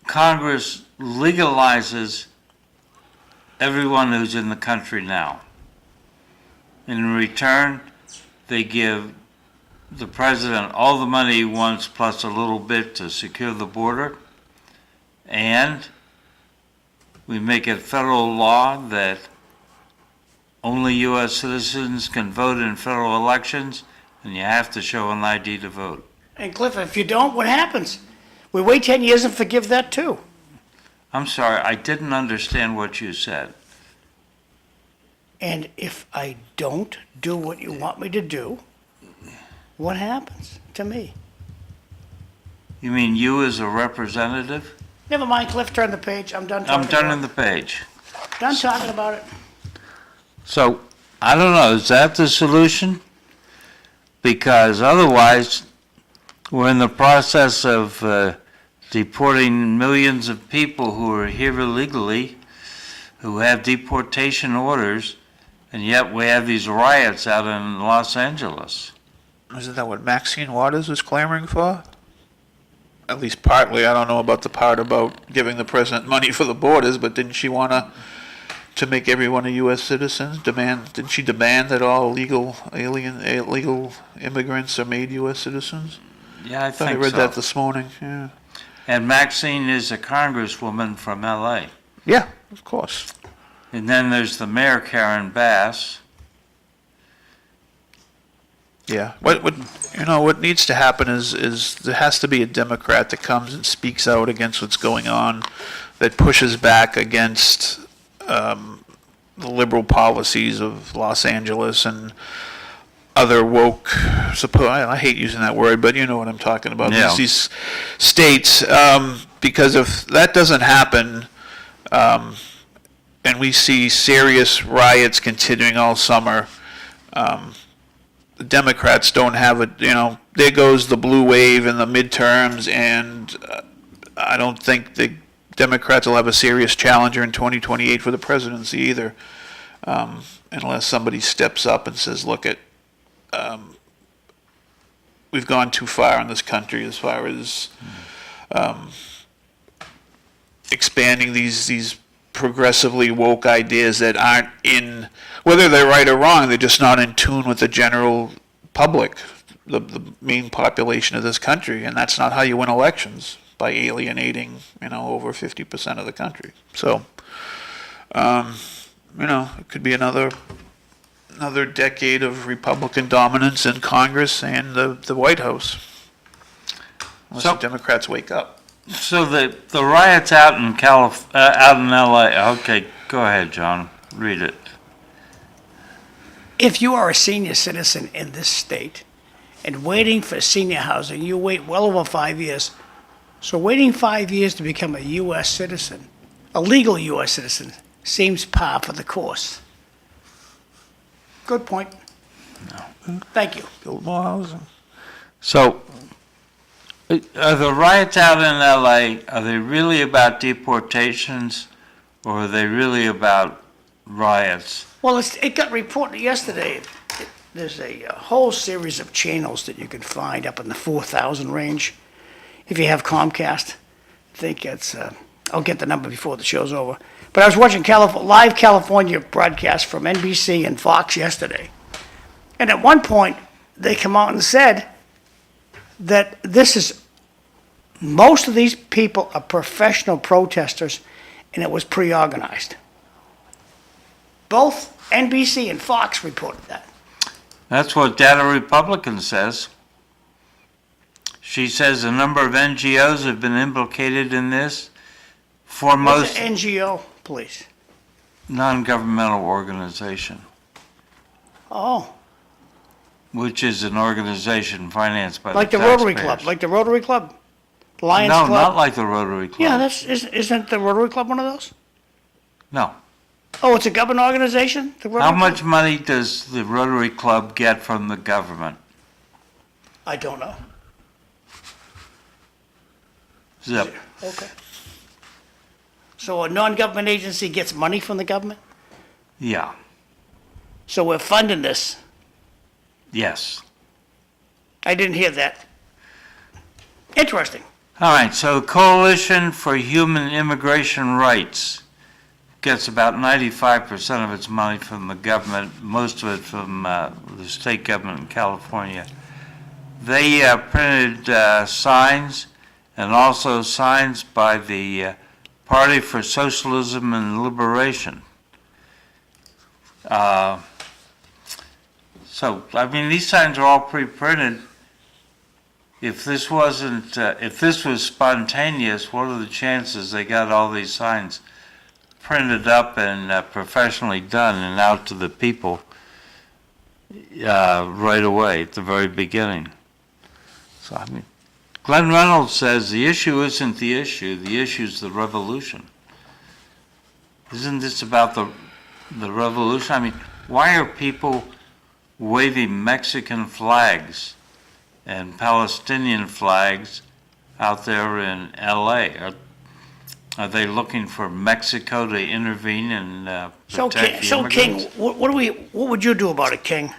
Congress legalizes everyone who's in the country now. In return, they give the president all the money he wants plus a little bit to secure the border, and we make it federal law that only U.S. citizens can vote in federal elections, and you have to show an ID to vote. And Cliff, if you don't, what happens? We wait 10 years and forgive that too. I'm sorry, I didn't understand what you said. And if I don't do what you want me to do, what happens to me? You mean you as a representative? Never mind, Cliff, turn the page. I'm done talking I'm turning about the page. it. Done talking about it. So, I don't know, is that the solution? Because otherwise, we're in the process of deporting millions of people who are here illegally, who have deportation orders, and yet we have these riots out in Los Angeles. Isn't that what Maxine Waters was clamoring for? At least partly. I don't know about the part about giving the president money for the borders, but didn't she want to make everyone a U.S. citizen? Didn't she demand that all illegal immigrants are made U.S. citizens? Yeah, I think so. I read that this morning. Yeah. And Maxine is a congresswoman from L.A. Yeah, of course. And then there's the mayor, Karen Bass. Yeah. What needs to happen is there has to be a Democrat that comes and speaks out against what's going on, that pushes back against the liberal policies of Los Angeles and other woke, I hate using that word, but you know what I'm talking about. Yeah. These states, because if that doesn't happen, and we see serious riots continuing all summer, the Democrats don't have there goes the blue wave in the midterms, and I don't think the Democrats will have a serious challenger in 2028 for the presidency either, unless somebody steps up and says, look, we've gone too far in this country as far as expanding these progressively woke ideas that aren't in, whether they're right or wrong, they're just not in tune with the general public, the main population of this country, and that's not how you win elections, by alienating, over 50% of the country. So, it could be another decade of Republican dominance in Congress and the White House, unless the Democrats wake up. So the riots out in out in L.A. Okay, go ahead, John. Read it. If you are a senior citizen in this state and waiting for senior housing, you wait well over 5 years. So waiting 5 years to become a U.S. citizen, a legal U.S. citizen, seems par for the course. Good point. No. Thank you. Build more housing. So, are the riots out in L.A., are they really about deportations, or are they really about riots? Well, it got reported yesterday. There's a whole series of channels that you can find up in the 4,000 range. If you have Comcast, I think it's I'll get the number before the show's over. But I was watching live California broadcast from NBC and Fox yesterday. And at one point, they come out and said that most of these people are professional protesters, and it was pre-organized. Both NBC and Fox reported that. That's what Data Republican says. She says a number of NGOs have been implicated in this. What's Foremost an NGO, please? non-governmental organization, Oh, which is an organization financed by like the the Rotary taxpayers. Club, like the Rotary Club? Lions No, Club? not like the Rotary Club. Yeah, isn't the Rotary Club one of those? No. Oh, it's a government organization? The Rotary How Club? much money does the Rotary Club get from the government? I don't know. Zip. Okay. So a non-government agency gets money from the government? Yeah. So we're funding this? Yes. I didn't hear that. Interesting. All right, so Coalition for Human Immigration Rights gets about 95% of its money from the government, most of it from the state government in California. They printed signs and also signs by the Party for Socialism and Liberation. So, I mean, these signs are all pre-printed. If this wasn't, if this was spontaneous, what are the chances they got all these signs printed up and professionally done and out to the people right away at the very beginning? So, I mean, Glenn Reynolds says the issue isn't the issue is the revolution. Isn't this about the revolution? I mean, why are people waving Mexican flags and Palestinian flags out there in LA? Are they looking for Mexico to intervene and protect the immigrants? King, what would you do about it, King?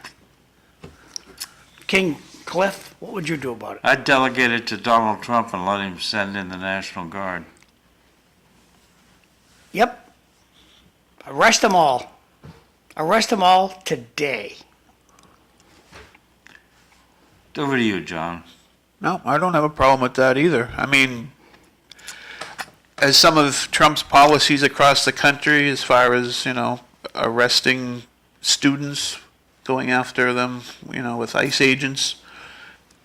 King Cliff, what would you do about it? I'd delegate it to Donald Trump and let him send in the National Guard. Yep. Arrest them all. Arrest them all today. Over to you, John. No, I don't have a problem with that either. I mean, as some of Trump's policies across the country, as far as, arresting students, going after them, with ICE agents,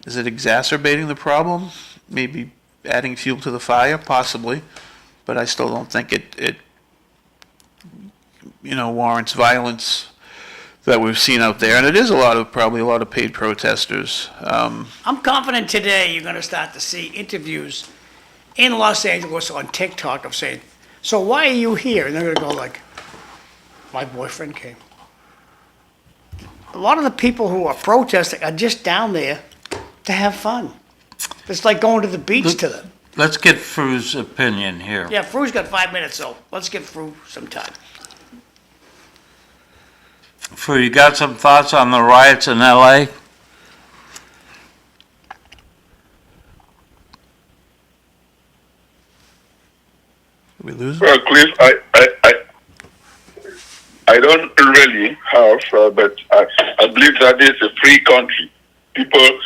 is it exacerbating the problem? Maybe adding fuel to the fire, possibly, but I still don't think it warrants violence that we've seen out there, and it is probably a lot of paid protesters. I'm confident today you're going to start to see interviews in Los Angeles on TikTok of saying, so why are you here? And they're going to go like, my boyfriend came. A lot of the people who are protesting are just down there to have fun. It's like going to the beach to them. Let's get Fru's opinion here. Yeah, Fru's got 5 minutes, so let's give Fru some time. Fru, you got some thoughts on the riots in LA? Did we lose him? Well, Cliff, I don't really have, but I believe that this is a free country. People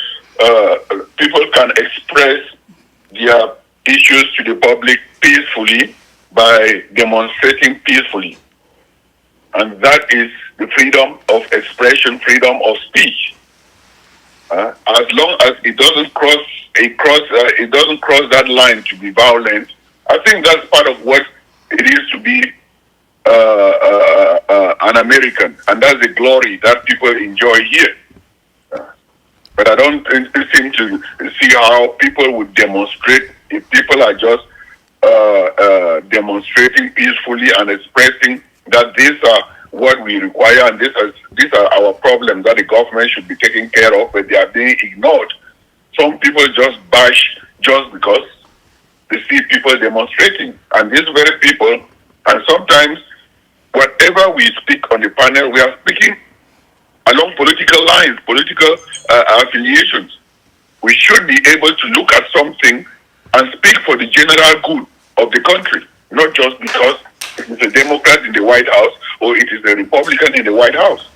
can express their issues to the public peacefully by demonstrating peacefully. And that is the freedom of expression, freedom of speech. As long as it doesn't cross that line to be violent, I think that's part of what it is to be an American, and that's the glory that people enjoy here. But I don't seem to see how people would demonstrate if people are just demonstrating peacefully and expressing that these are what we require and these are our problems that the government should be taking care of, but they are being ignored. Some people just bash just because they see people demonstrating. And these very people, and sometimes whatever we speak on the panel, we are speaking along political lines, political affiliations. We should be able to look at something and speak for the general good of the country, not just because it's a Democrat in the White House or it is a Republican in the White House.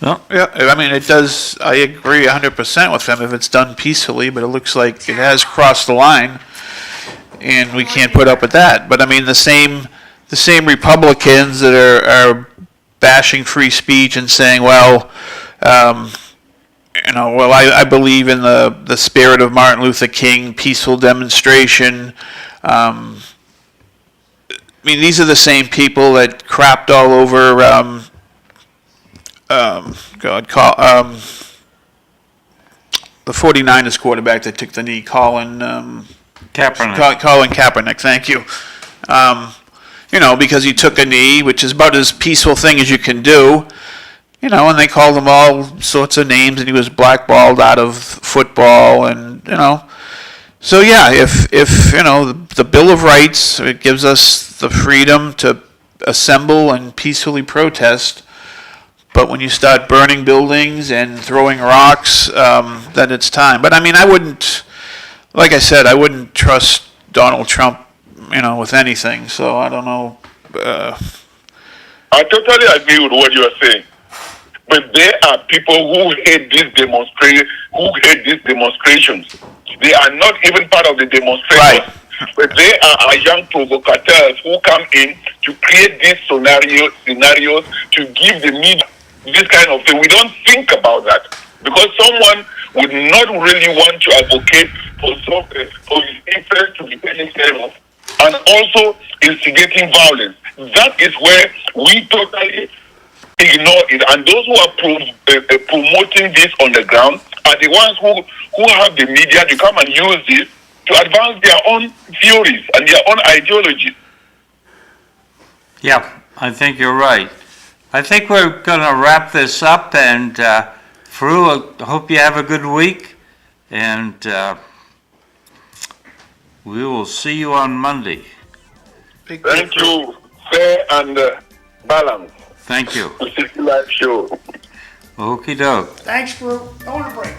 Yeah, I mean, it does, I agree 100% with him if it's done peacefully, but it looks like it has crossed the line, and we can't put up with that. But I mean, the same Republicans that are bashing free speech and saying, well, I believe in the spirit of Martin Luther King, peaceful demonstration. I mean, these are the same people that crapped all over, the 49ers quarterback that took the knee, Colin Kaepernick, thank you. Because he took a knee, which is about as peaceful thing as you can do. And they called him all sorts of names, and he was blackballed out of football, and So yeah, if the Bill of Rights, it gives us the freedom to assemble and peacefully protest, but when you start burning buildings and throwing rocks, then it's time. But I mean, I wouldn't trust Donald Trump, with anything. So I don't know. I totally agree with what you are saying. But there are people who hate these demonstrations. They are not even part of the demonstration. Right. But they are young provocateurs who come in to create these scenarios to give the media this kind of thing. We don't think about that because someone would not really want to advocate for his interest to be taken care of and also instigating violence. That is where we totally ignore it. And those who are promoting this on the ground are the ones who have the media to come and use this to advance their own theories and their own ideologies. Yeah, I think you're right. I think we're going to wrap this up, and Fru, I hope you have a good week, and we will see you on Monday. Thank you. Fair and balanced. Thank you. Live show. Okie doke. Thanks for going to break.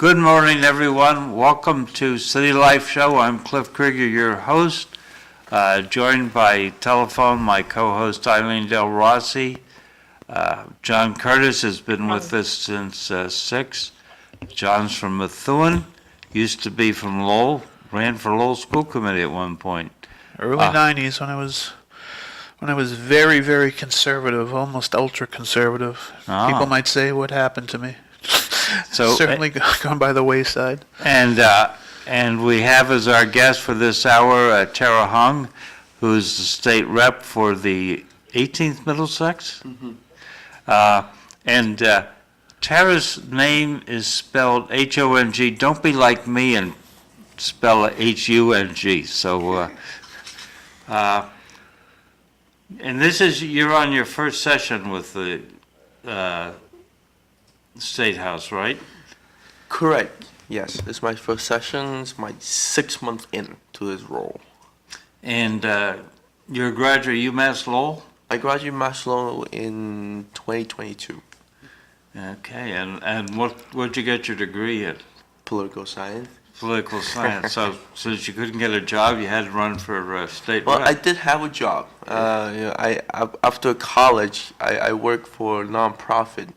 Good morning, everyone. Welcome to City Life Show. I'm Cliff Krieger, your host, joined by telephone my co-host Eileen Delrossi. John Curtis has been with us since 6. John's from Methuen, used to be from Lowell, ran for Lowell School Committee at one point. Early 90s when I was very, very conservative, almost ultra conservative. People might say, what happened to me? So Certainly gone by the wayside. And we have as our guest for this hour Tara Hung, who's the state rep for the 18th Middlesex. And Tara's name is spelled H-O-N-G. Don't be like me and spell it H-U-N-G. So, and you're on your first session with the State House, right? Correct. Yes, it's my first session. It's my 6th month into this role. And you're a graduate of UMass Lowell? I graduated Mass Lowell in 2022. Okay, and what'd you get your degree in? Political science. Political science. So since you couldn't get a job, you had to run for state Well, rep. I did have a job. After college, I worked for a nonprofit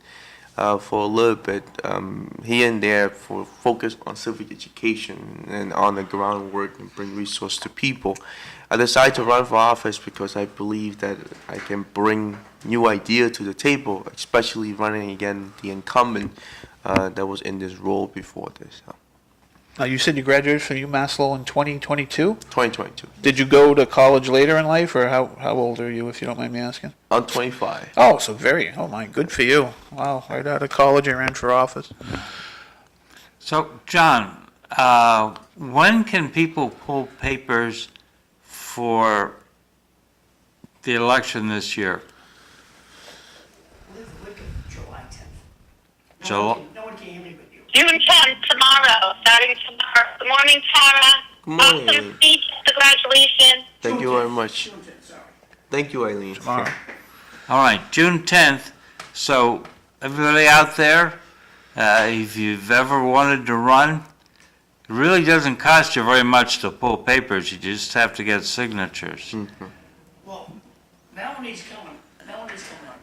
for a little bit here and there for focus on civic education and on the groundwork and bring resource to people. I decided to run for office because I believe that I can bring new idea to the table, especially running against the incumbent that was in this role before this. Now, you said you graduated from UMass Lowell in 2022? 2022. Did you go to college later in life, or how old are you, if you don't mind me asking? I'm 25. Oh, so oh my, good for you. Wow, right out of college, I ran for office. So, John, when can people pull papers for the election this year? July 10th. July. No one can hear me but you. June 10th, tomorrow, starting tomorrow. Good morning, Tara. Good morning, Awesome Eileen. speech. Congratulations. Thank you very much. Sorry. Thank you, Eileen. Tomorrow. All right, June 10th. So, everybody out there, if you've ever wanted to run, it really doesn't cost you very much to pull papers. You just have to get signatures. Well, Melanie's coming on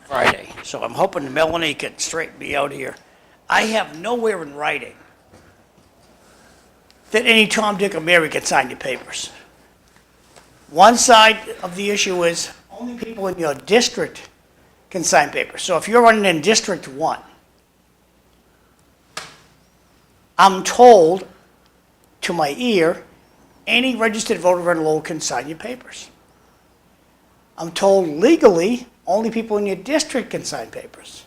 Friday, so I'm hoping Melanie can straighten me out here. I have nowhere in writing that any Tom, Dick, or Mary can sign your papers. One side of the issue is only people in your district can sign papers. So if you're running in District 1, I'm told to my ear, any registered voter in Lowell can sign your papers. I'm told legally, only people in your district can sign papers.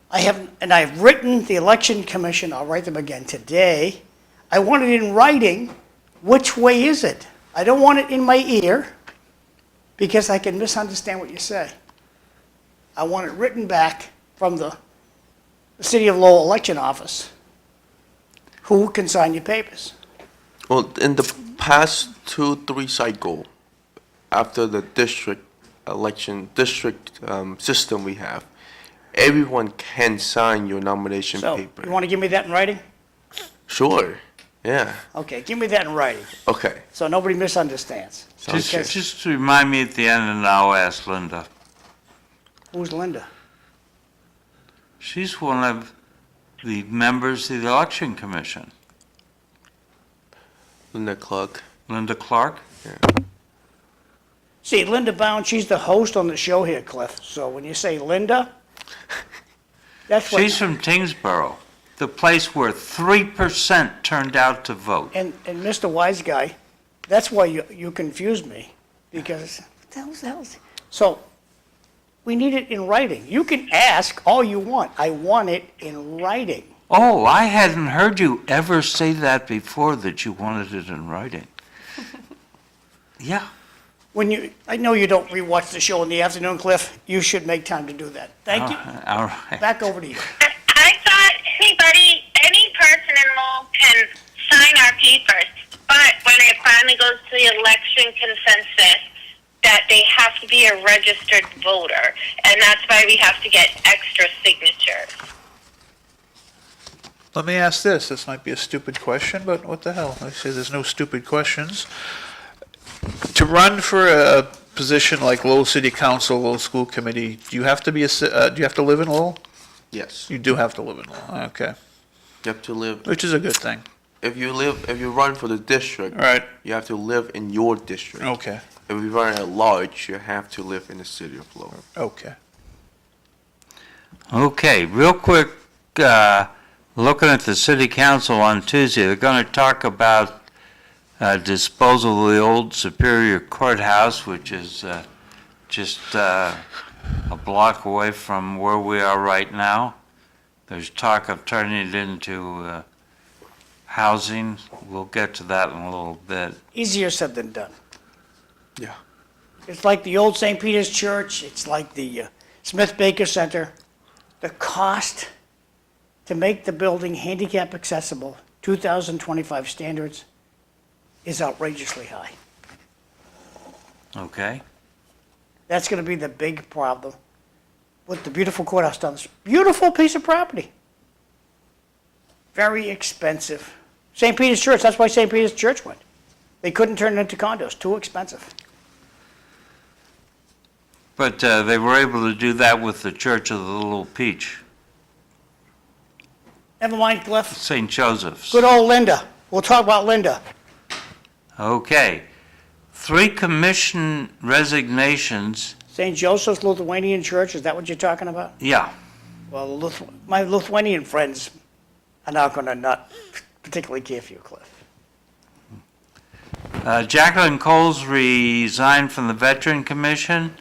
I've written the Election Commission, I'll write them again today. I want it in writing. Which way is it? I don't want it in my ear because I can misunderstand what you say. I want it written back from the City of Lowell election office. Who can sign your papers? Well, in the past 2-3 cycle, after the district system we have, everyone can sign your nomination So, paper. you want to give me that in writing? Sure. Yeah. Okay, give me that in writing, Okay. so nobody misunstands. Just remind me at the end, and I'll ask Linda. Who's Linda? She's one of the members of the Election Commission. Linda Clark. Linda Clark? See, Linda Bound, she's the host on the show here, Cliff. So when you say Linda, that's what. She's from Tewksbury, the place where 3% turned out to vote. And Mr. Wise Guy, that's why you confused me, because what the hell is. So we need it in writing. You can ask all you want. I want it in writing. Oh, I hadn't heard you ever say that before, that you wanted it in writing. Yeah. I know you don't rewatch the show in the afternoon, Cliff. You should make time to do that. Thank you. All right. Back over to you. I thought any person in Lowell can sign our papers, but when it finally goes to the election consensus, that they have to be a registered voter, and that's why we have to get extra signatures. Let me ask this. This might be a stupid question, but what the hell? I say there's no stupid questions. To run for a position like Lowell City Council, Lowell School Committee, do you have to be do you have to live in Lowell? Yes. You do have to live in Lowell. Okay, You have to live. which is a good thing. If you run for the district, Right. you have to live in your district. Okay. If you run at large, you have to live in the city of Lowell. Okay. Okay, real quick, looking at the city council on Tuesday, they're going to talk about disposal of the old Superior Courthouse, which is just a block away from where we are right now. There's talk of turning it into housing. We'll get to that in a little bit. Easier said than done. Yeah. It's like the old St. Peter's Church, it's like the Smith Baker Center. The cost to make the building handicap accessible, 2025 standards, is outrageously high. Okay? That's gonna be the big problem with the beautiful courthouse down this beautiful piece of property. Very expensive. St. Peter's Church, that's why St. Peter's Church went. They couldn't turn it into condos, too expensive. But they were able to do that with the Church of the Little Peach, Never mind, Cliff. St. Joseph's. Good old Linda. We'll talk about Linda. Okay. 3 commission resignations. St. Joseph's Lithuanian Church, is that what you're talking about? Yeah. Well, my Lithuanian friends are not gonna not particularly care for you, Cliff. Jacqueline Coles resigned from the Veteran Commission.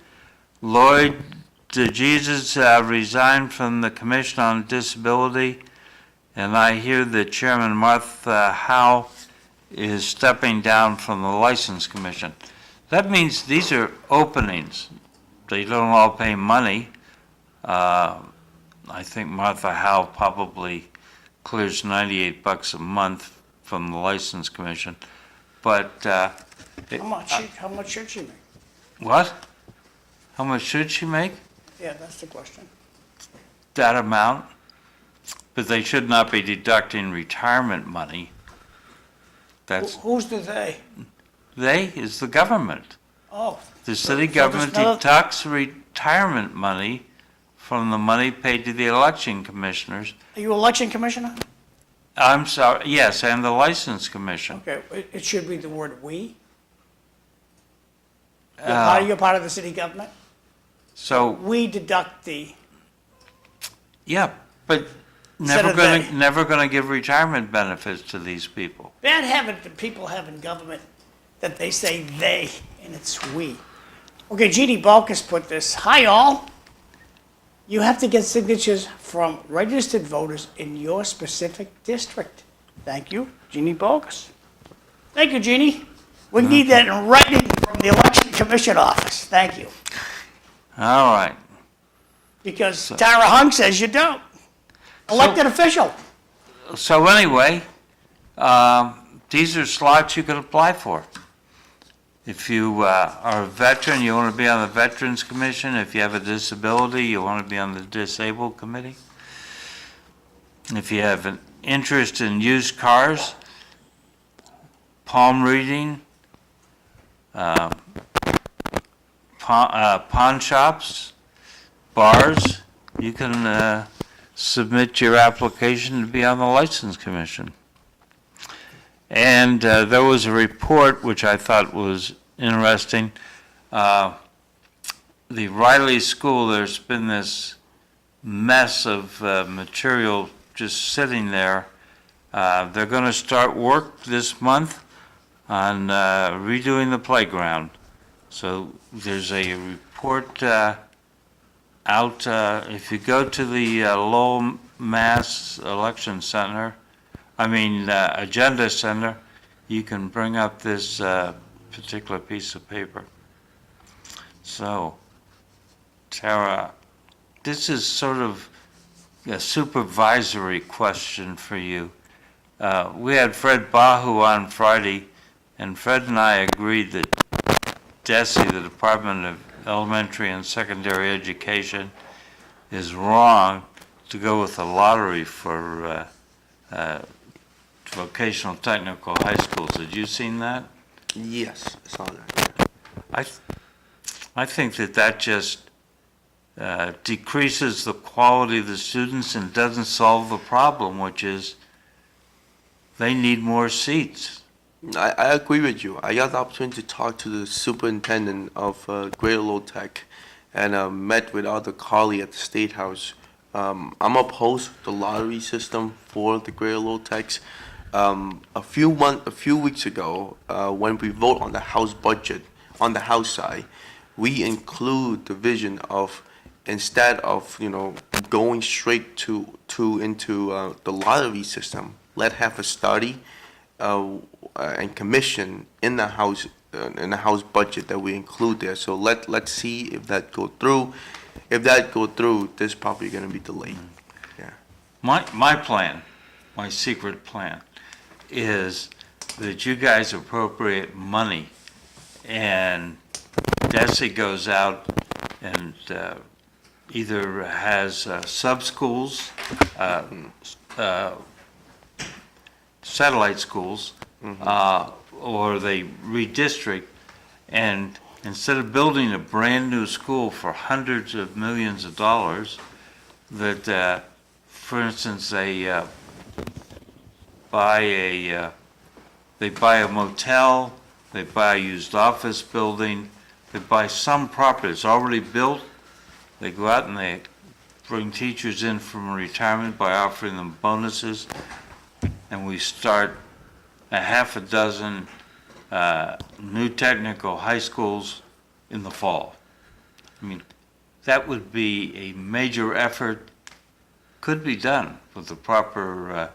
Lloyd DeJesus resigned from the Commission on Disability. And I hear that Chairman Martha Howe is stepping down from the License Commission. That means these are openings. They don't all pay money. I think Martha Howe probably clears $98 a month from the License Commission. But How much should she make? what? How much should she make? Yeah, that's the question. That amount? But they should not be deducting retirement money. That's, Who's the they? they is the government. Oh, The city so government there's another- deducts retirement money from the money paid to the election commissioners. are you election commissioner? I'm sorry, yes, and the license commission. Okay, it should be the word "we." Uh, You're part of the city government. So, We deduct the, yeah, but Instead of they. never gonna give retirement benefits to these people. bad habit that people have in government that they say "they" and it's "we." Okay, Jeannie Balkus put this. Hi, all. You have to get signatures from registered voters in your specific district. Thank you, Jeannie Balkus. Thank you, Jeannie. We need that in writing from the election commission office. Thank you. All right. Because Tara Hung says you don't. Elected official. So anyway, these are slots you can apply for. If you are a veteran, you want to be on the Veterans Commission. If you have a disability, you want to be on the Disabled Committee. If you have an interest in used cars, palm reading, pawn shops, bars, you can submit your application to be on the License Commission. And there was a report which I thought was interesting. The Riley School, there's been this mess of material just sitting there. They're going to start work this month on redoing the playground. So there's a report out, if you go to the Lowell Mass Election Center, Agenda Center, you can bring up this particular piece of paper. So, Tara, this is sort of a supervisory question for you. We had Fred Bahu on Friday, and Fred and I agreed that DESE, the Department of Elementary and Secondary Education, is wrong to go with the lottery for vocational technical high schools. Had you seen that? Yes, I saw that. I think that just decreases the quality of the students and doesn't solve the problem, which is they need more seats. I agree with you. I got the opportunity to talk to the superintendent of Greater Lowell Tech and met with other colleagues at the State House. I'm opposed to the lottery system for the Greater Lowell Techs. A few weeks ago, when we vote on the House budget, on the House side, we include the vision of, instead of going straight into the lottery system, let's have a study and commission in the House budget that we include there. So let's see if that go through. If that go through, this is probably going to be delayed. Yeah. My plan, my secret plan, is that you guys appropriate money and DESE goes out and either has sub-schools, satellite schools, or they redistrict, and instead of building a brand new school for hundreds of millions of dollars, that, for instance, they buy a motel, they buy a used office building, they buy some property that's already built, they go out and they bring teachers in from retirement by offering them bonuses, and we start a half a dozen new technical high schools in the fall. I mean, that would be a major effort, could be done with the proper,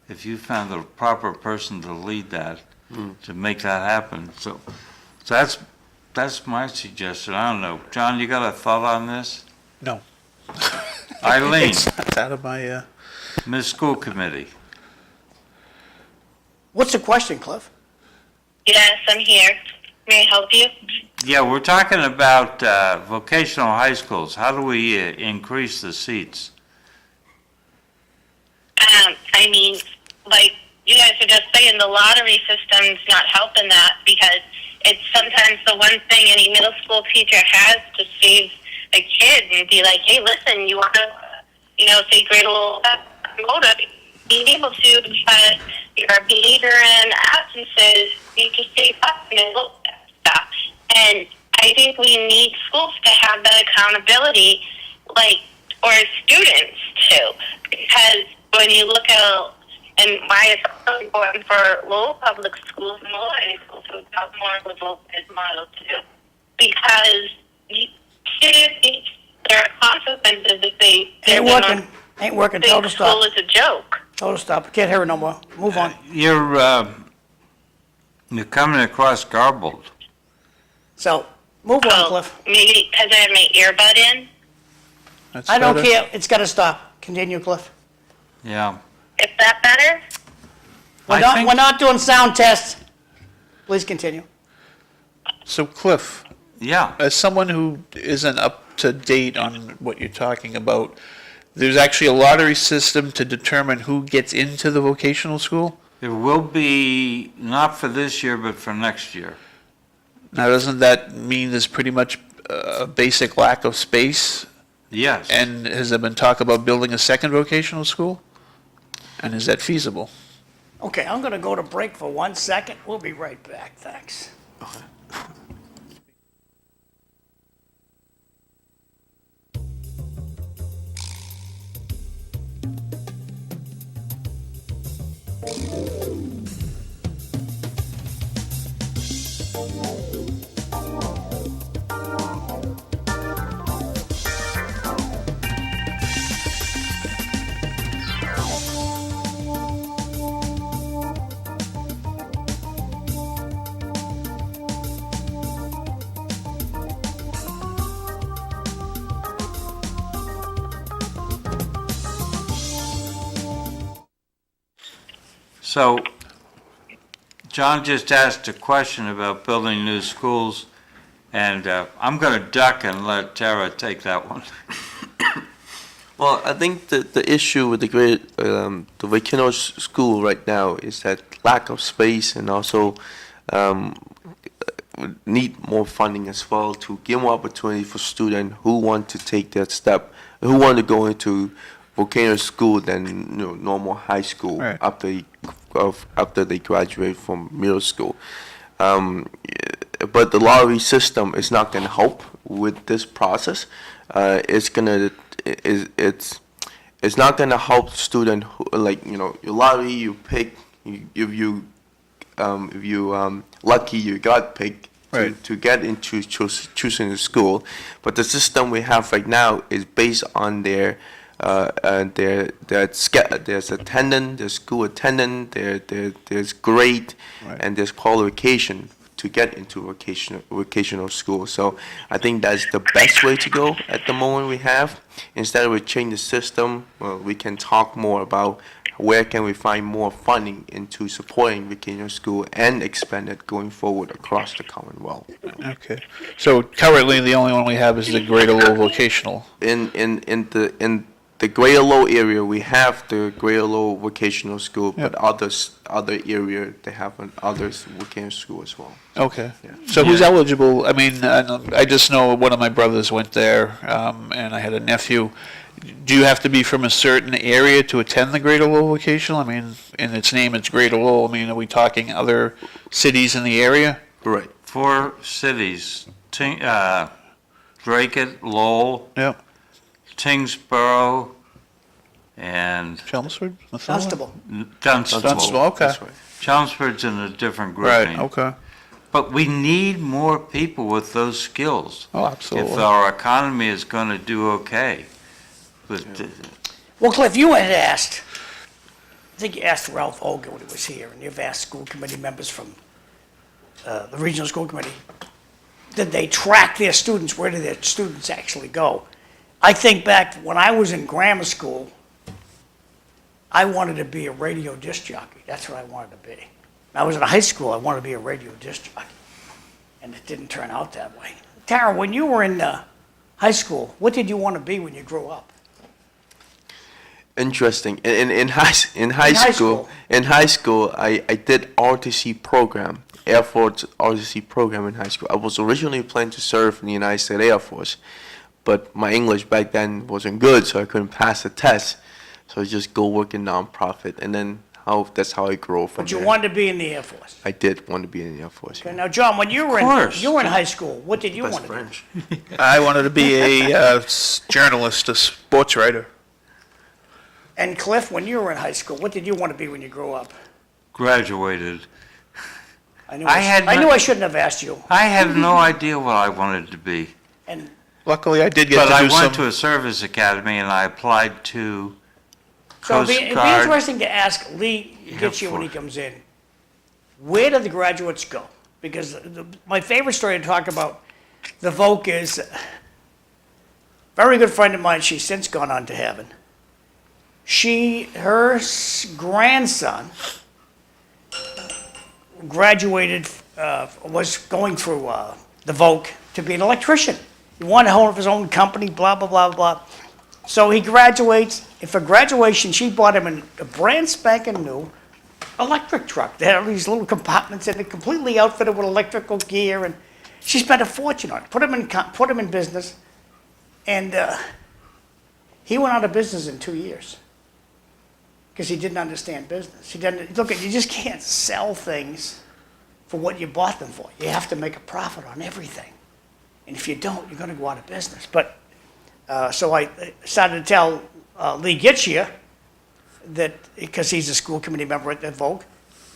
if you found the proper person to lead that, to make that happen. So that's my suggestion. I don't know. John, you got a thought on this? No. Eileen, It's out of my, Ms. School Committee. What's the question, Cliff? Yes, I'm here. May I help you? Yeah, we're talking about vocational high schools. How do we increase the seats? I mean, like you guys are just saying, the lottery system's not helping that because it's sometimes the one thing any middle school teacher has to save a kid and be like, hey, listen, you want to, say grade a little motive, being able to because your behavior and absences need to stay up and look at stuff. And I think we need schools to have that accountability, or students too, because when you look at and why it's so important for Lowell public schools and Lowell high schools to adopt more of the localized model too, because there are consequences if they Ain't working. Tell her to school stop. is a joke. Tell her to stop. Can't hear her no more. Move on. You're coming across garbled. So, move on, Cliff. Maybe because I have my earbud in. that's I don't better. care. It's got to stop. Continue, Cliff. Yeah. Is that better? We're not doing sound tests. Please continue. So Cliff, Yeah. as someone who isn't up to date on what you're talking about, there's actually a lottery system to determine who gets into the vocational school? There will be, not for this year, but for next year. Now, doesn't that mean there's pretty much a basic lack of space? Yes. And has there been talk about building a second vocational school? And is that feasible? Okay, I'm going to go to break for 1 second. We'll be right back. Thanks. So, John just asked a question about building new schools, and I'm going to duck and let Tara take that one. Well, I think the issue with the vocational school right now is that lack of space and also um, need more funding as well to give more opportunity for students who want to take that step, who want to go into vocational school than normal high school Right. after they graduate from middle school. Um, but the lottery system is not going to help with this process. It's not going to help student who, your lottery you pick if you lucky you got picked Right. to get into choosing the school, but the system we have right now is based on their there's attendance, there's school attendance, there's grade, Right. and there's qualification to get into vocational school. So I think that's the best way to go at the moment we have. Instead of change the system, well, we can talk more about where can we find more funding into supporting vocational school and expand it going forward across the Commonwealth. Okay. So currently, the only one we have is the Greater Lowell Vocational. In the Greater Lowell area, we have the Greater Lowell Vocational School, but other area they have other vocational school as well. Okay. So who's eligible? I mean, I just know one of my brothers went there, and I had a nephew. Do you have to be from a certain area to attend the Greater Lowell Vocational? I mean, in its name, it's Greater Lowell. I mean, are we talking other cities in the area? Right. 4 cities, Drake, Lowell, Yep. Tingsboro, and Chelmsford? Dunstable. Dunstable. Dunstable, okay. That's right. Chelmsford's in a different Right, grouping. okay. But we need more people with those skills. Oh, If absolutely. our economy is going to do okay. But Well, Cliff, you had asked, I think you asked Ralph Hogan when he was here, and you've asked school committee members from the regional school committee, did they track their students? Where did their students actually go? I think back when I was in grammar school, I wanted to be a radio disc jockey. That's what I wanted to be. When I was in high school, I wanted to be a radio disc jockey, and it didn't turn out that way. Tara, when you were in high school, what did you want to be when you grew up? Interesting. In high school, I did RTC program, Air Force RTC program in high school. I was originally planning to serve in the United States Air Force, but my English back then wasn't good, so I couldn't pass the test. So I just go work in nonprofit, and then that's how I grew from But you there. wanted to be in the Air Force. I did want to be in the Air Force. Okay, now, John, when you were course. in high school, what did you Best want to do? French. I wanted to be a journalist, a sports writer. And Cliff, when you were in high school, what did you want to be when you grew up? graduated. I knew I I shouldn't have asked you. I had no idea what I wanted to be. And Luckily, I did get But to I do some. went to a service academy and I applied to so Coast it'd be Guard. interesting to ask Lee Gitchie when he comes in, where do the graduates go? Because my favorite story to talk about the Voc is a very good friend of mine. She's since gone on to heaven. Her grandson graduated, was going through the Voc to be an electrician. He wanted to own his own company, blah, blah, blah, blah. So he graduates, and for graduation, she bought him a brand spanking new electric truck. They had these little compartments in it, completely outfitted with electrical gear, and she spent a fortune on it, put him in business, and he went out of business in 2 years because he didn't understand business. He didn't, look, you just can't sell things for what you bought them for. You have to make a profit on everything. And if you don't, you're going to go out of business. But so I started to tell Lee Gitchie that, because he's a school committee member at Voc,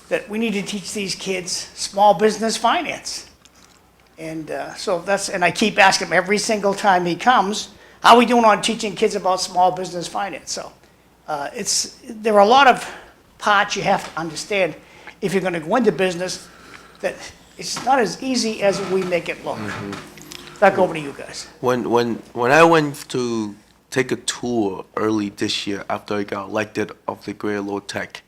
that we need to teach these kids small business finance. And so and I keep asking him every single time he comes, how are we doing on teaching kids about small business finance? So there are a lot of parts you have to understand if you're going to go into business, that it's not as easy as we make it look. Back over to you guys. When I went to take a tour early this year after I got elected of the Greater Lowell Tech,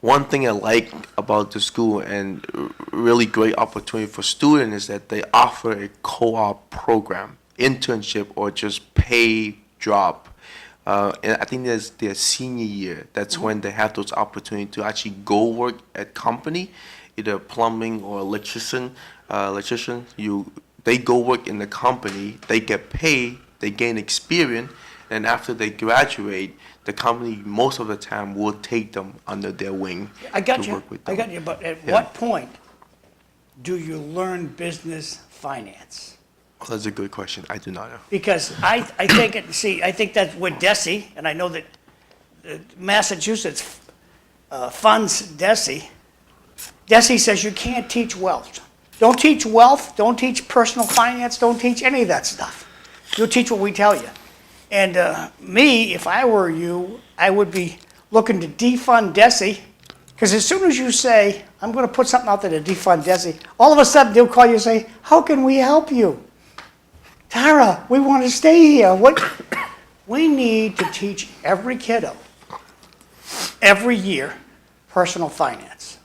one thing I like about the school and really great opportunity for students is that they offer a co-op program, internship or just paid job And I think that's their senior year. That's when they have those opportunities to actually go work at company, either plumbing or electrician. They go work in the company, they get paid, they gain experience, and after they graduate, the company most of the time will take them under their wing I got to you, work with I them. got you, but at Yeah. what point do you learn business finance? Oh, that's a good question. I do not know. Because I think, I think that with DESI, and I know that Massachusetts funds DESI, DESI says you can't teach wealth. Don't teach wealth, don't teach personal finance, don't teach any of that stuff. You'll teach what we tell you. And me, if I were you, I would be looking to defund DESI, because as soon as you say, I'm going to put something out there to defund DESI, all of a sudden they'll call you and say, how can we help you? Tara, we want to stay here. What? We need to teach every kiddo, every year, personal finance.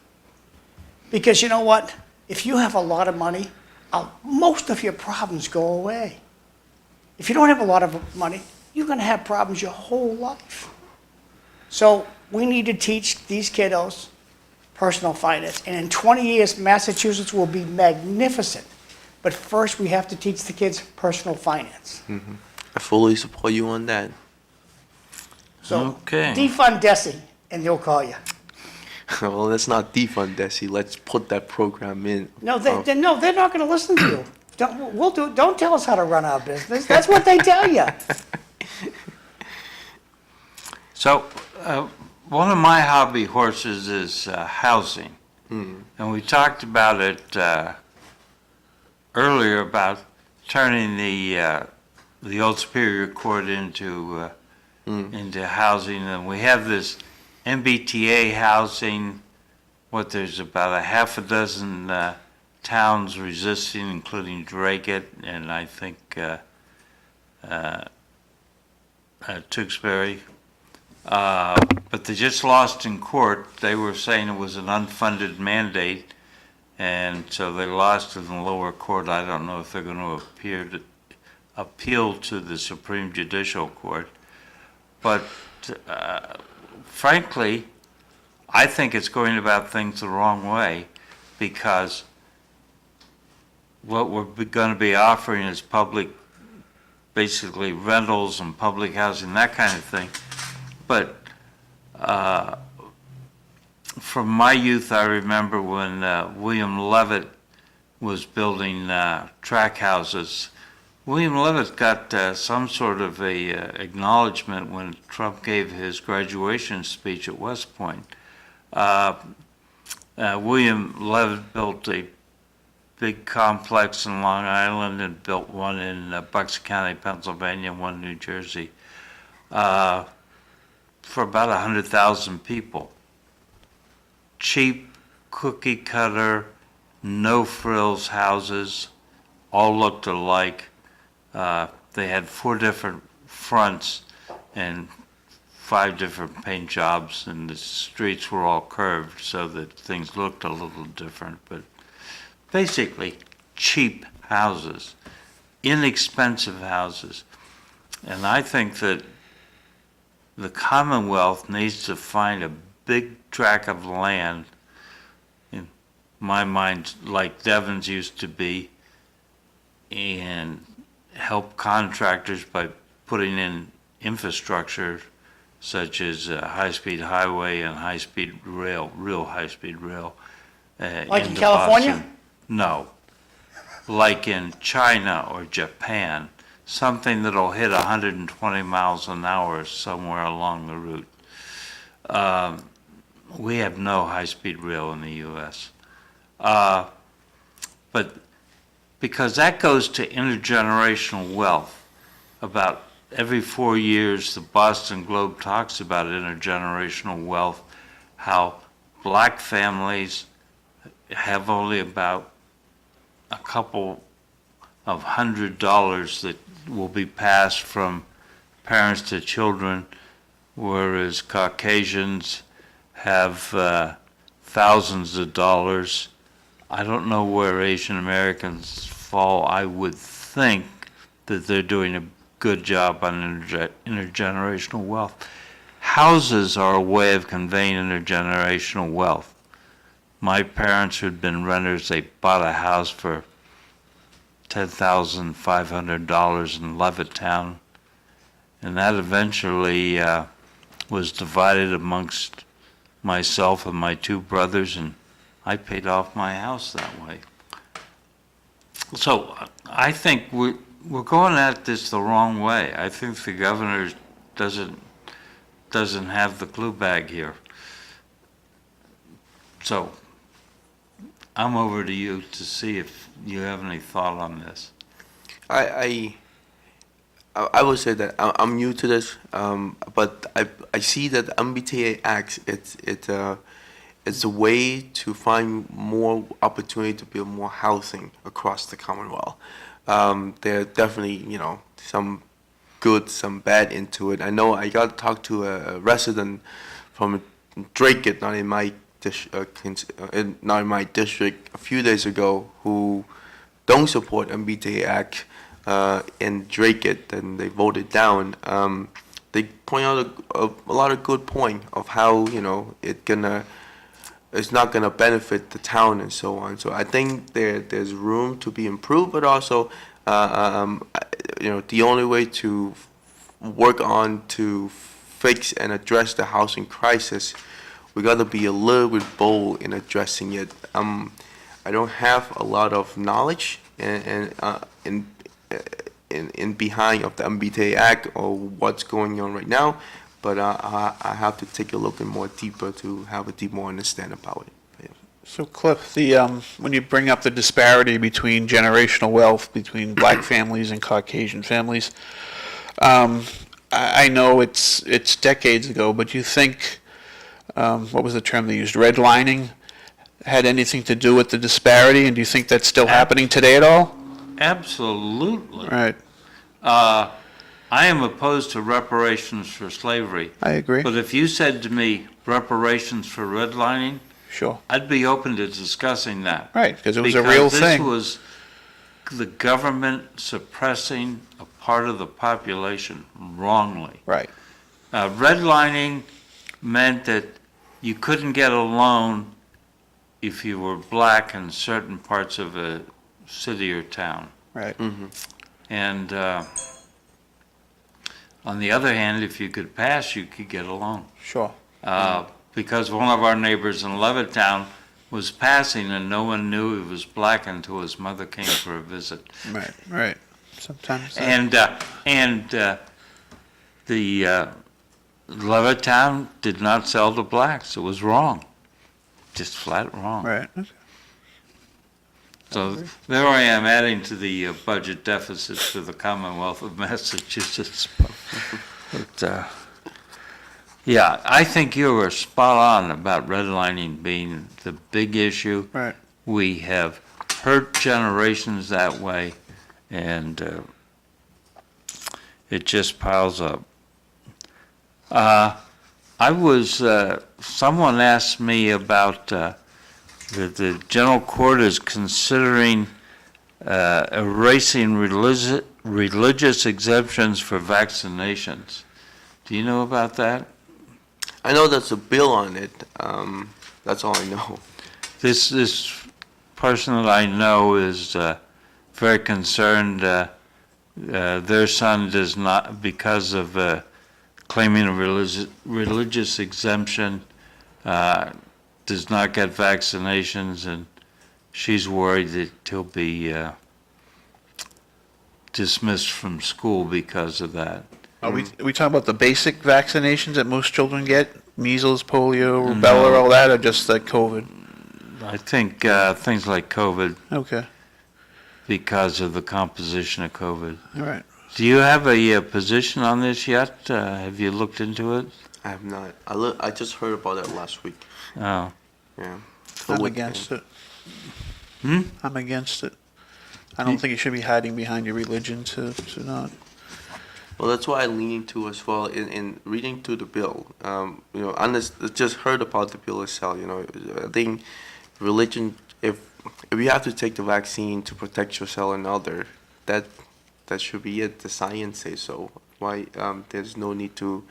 Because you know what? If you have a lot of money, most of your problems go away. If you don't have a lot of money, you're going to have problems your whole life. So we need to teach these kiddos personal finance. And in 20 years, Massachusetts will be magnificent. But first, we have to teach the kids personal finance. I fully support you on that. So Okay. defund DESI, and they'll call you. Well, let's not defund DESI. Let's put that program in. No, they're not going to listen to you. Don't tell us how to run our business. That's what they tell you. So, one of my hobby horses is housing. And we talked about it earlier about turning the Old Superior Court into housing. And we have this MBTA housing, there's about a half a dozen towns resisting, including Dracut and I think Tewksbury. But they just lost in court. They were saying it was an unfunded mandate, and so they lost in the lower court. I don't know if they're going to appeal to the Supreme Judicial Court. But frankly, I think it's going about things the wrong way, because what we're going to be offering is basically rentals and public housing, that kind of thing. But from my youth, I remember when William Levitt was building track houses. William Levitt got some sort of a acknowledgement when Trump gave his graduation speech at West Point. William Levitt built a big complex in Long Island and built one in Bucks County, Pennsylvania, one in New Jersey, for about 100,000 people. Cheap, cookie cutter, no frills houses, all looked alike. They had 4 different fronts and 5 different paint jobs, and the streets were all curved so that things looked a little different. But basically, cheap houses, inexpensive houses. And I think that the Commonwealth needs to find a big tract of land, in my mind, like Devon's used to be, and help contractors by putting in infrastructure such as high-speed highway and high-speed rail, real high-speed rail. Like in into California? Boston. No. Like in China or Japan, something that'll hit 120 miles an hour somewhere along the route. We have no high-speed rail in the U.S. But because that goes to intergenerational wealth. About every 4 years, the Boston Globe talks about intergenerational wealth, how black families have only about a couple of $100 that will be passed from parents to children, whereas Caucasians have thousands of dollars. I don't know where Asian Americans fall. I would think that they're doing a good job on intergenerational wealth. Houses are a way of conveying intergenerational wealth. My parents who'd been renters, they bought a house for $10,500 in Levittown, and that eventually was divided amongst myself and my two brothers, and I paid off my house that way. So I think we're going at this the wrong way. I think the governor doesn't have the clue bag here. So I'm over to you to see if you have any thought on this. I would say that I'm new to this, but I see that the MBTA Act it's a way to find more opportunity to build more housing across the Commonwealth. There are definitely some good, some bad into it. I know I got to talk to a resident from Drake, not in my district, a few days ago, who don't support MBTA Act in Drake, and they voted down. They point out a lot of good point of how it's not gonna benefit the town and so on. So I think there's room to be improved, but also the only way to work on to fix and address the housing crisis, we got to be a little bit bold in addressing it. I don't have a lot of knowledge in behind of the MBTA Act or what's going on right now, but I have to take a look and more deeper to have a deep more understanding about it. Yeah. So Cliff, when you bring up the disparity between generational wealth between black families and Caucasian families, I know it's decades ago, but you think, what was the term they used, redlining, had anything to do with the disparity, and do you think that's still happening today at all? Absolutely. Right. I am opposed to reparations for slavery. I agree. But if you said to me reparations for redlining, Sure. I'd be open to discussing that. Right, because it was a real thing. This was the government suppressing a part of the population wrongly. Right. Redlining meant that you couldn't get a loan if you were black in certain parts of a city or town. Right. Mm-hmm. And on the other hand, if you could pass, you could get a loan. Sure. Because one of our neighbors in Levittown was passing and no one knew he was black until his mother came for a visit. Right. Right. Sometimes. And the Levittown did not sell to blacks. It was wrong. Just flat wrong. Right. So there I am adding to the budget deficits for the Commonwealth of Massachusetts. But, yeah, I think you were spot on about redlining being the big issue. Right. We have hurt generations that way, and it just piles up. Someone asked me about the General Court is considering erasing religious exemptions for vaccinations. Do you know about that? I know there's a bill on it. That's all I know. This person that I know is very concerned. Their son does not, because of claiming a religious exemption, does not get vaccinations, and she's worried that he'll be dismissed from school because of that. Are we talking about the basic vaccinations that most children get? Measles, polio, rubella, all that, or just like COVID? I think things like COVID. Okay. Because of the composition of COVID. All right. Do you have a position on this yet? Have you looked into it? I have not. I just heard about it last week. Oh. Yeah. I'm against it. I'm against it. I don't think you should be hiding behind your religion to not. Well, that's why I lean into as well in reading through the bill. Just heard about the bill itself. I think religion. If you have to take the vaccine to protect yourself and other, that that should be it. The science says so. Why there's no need to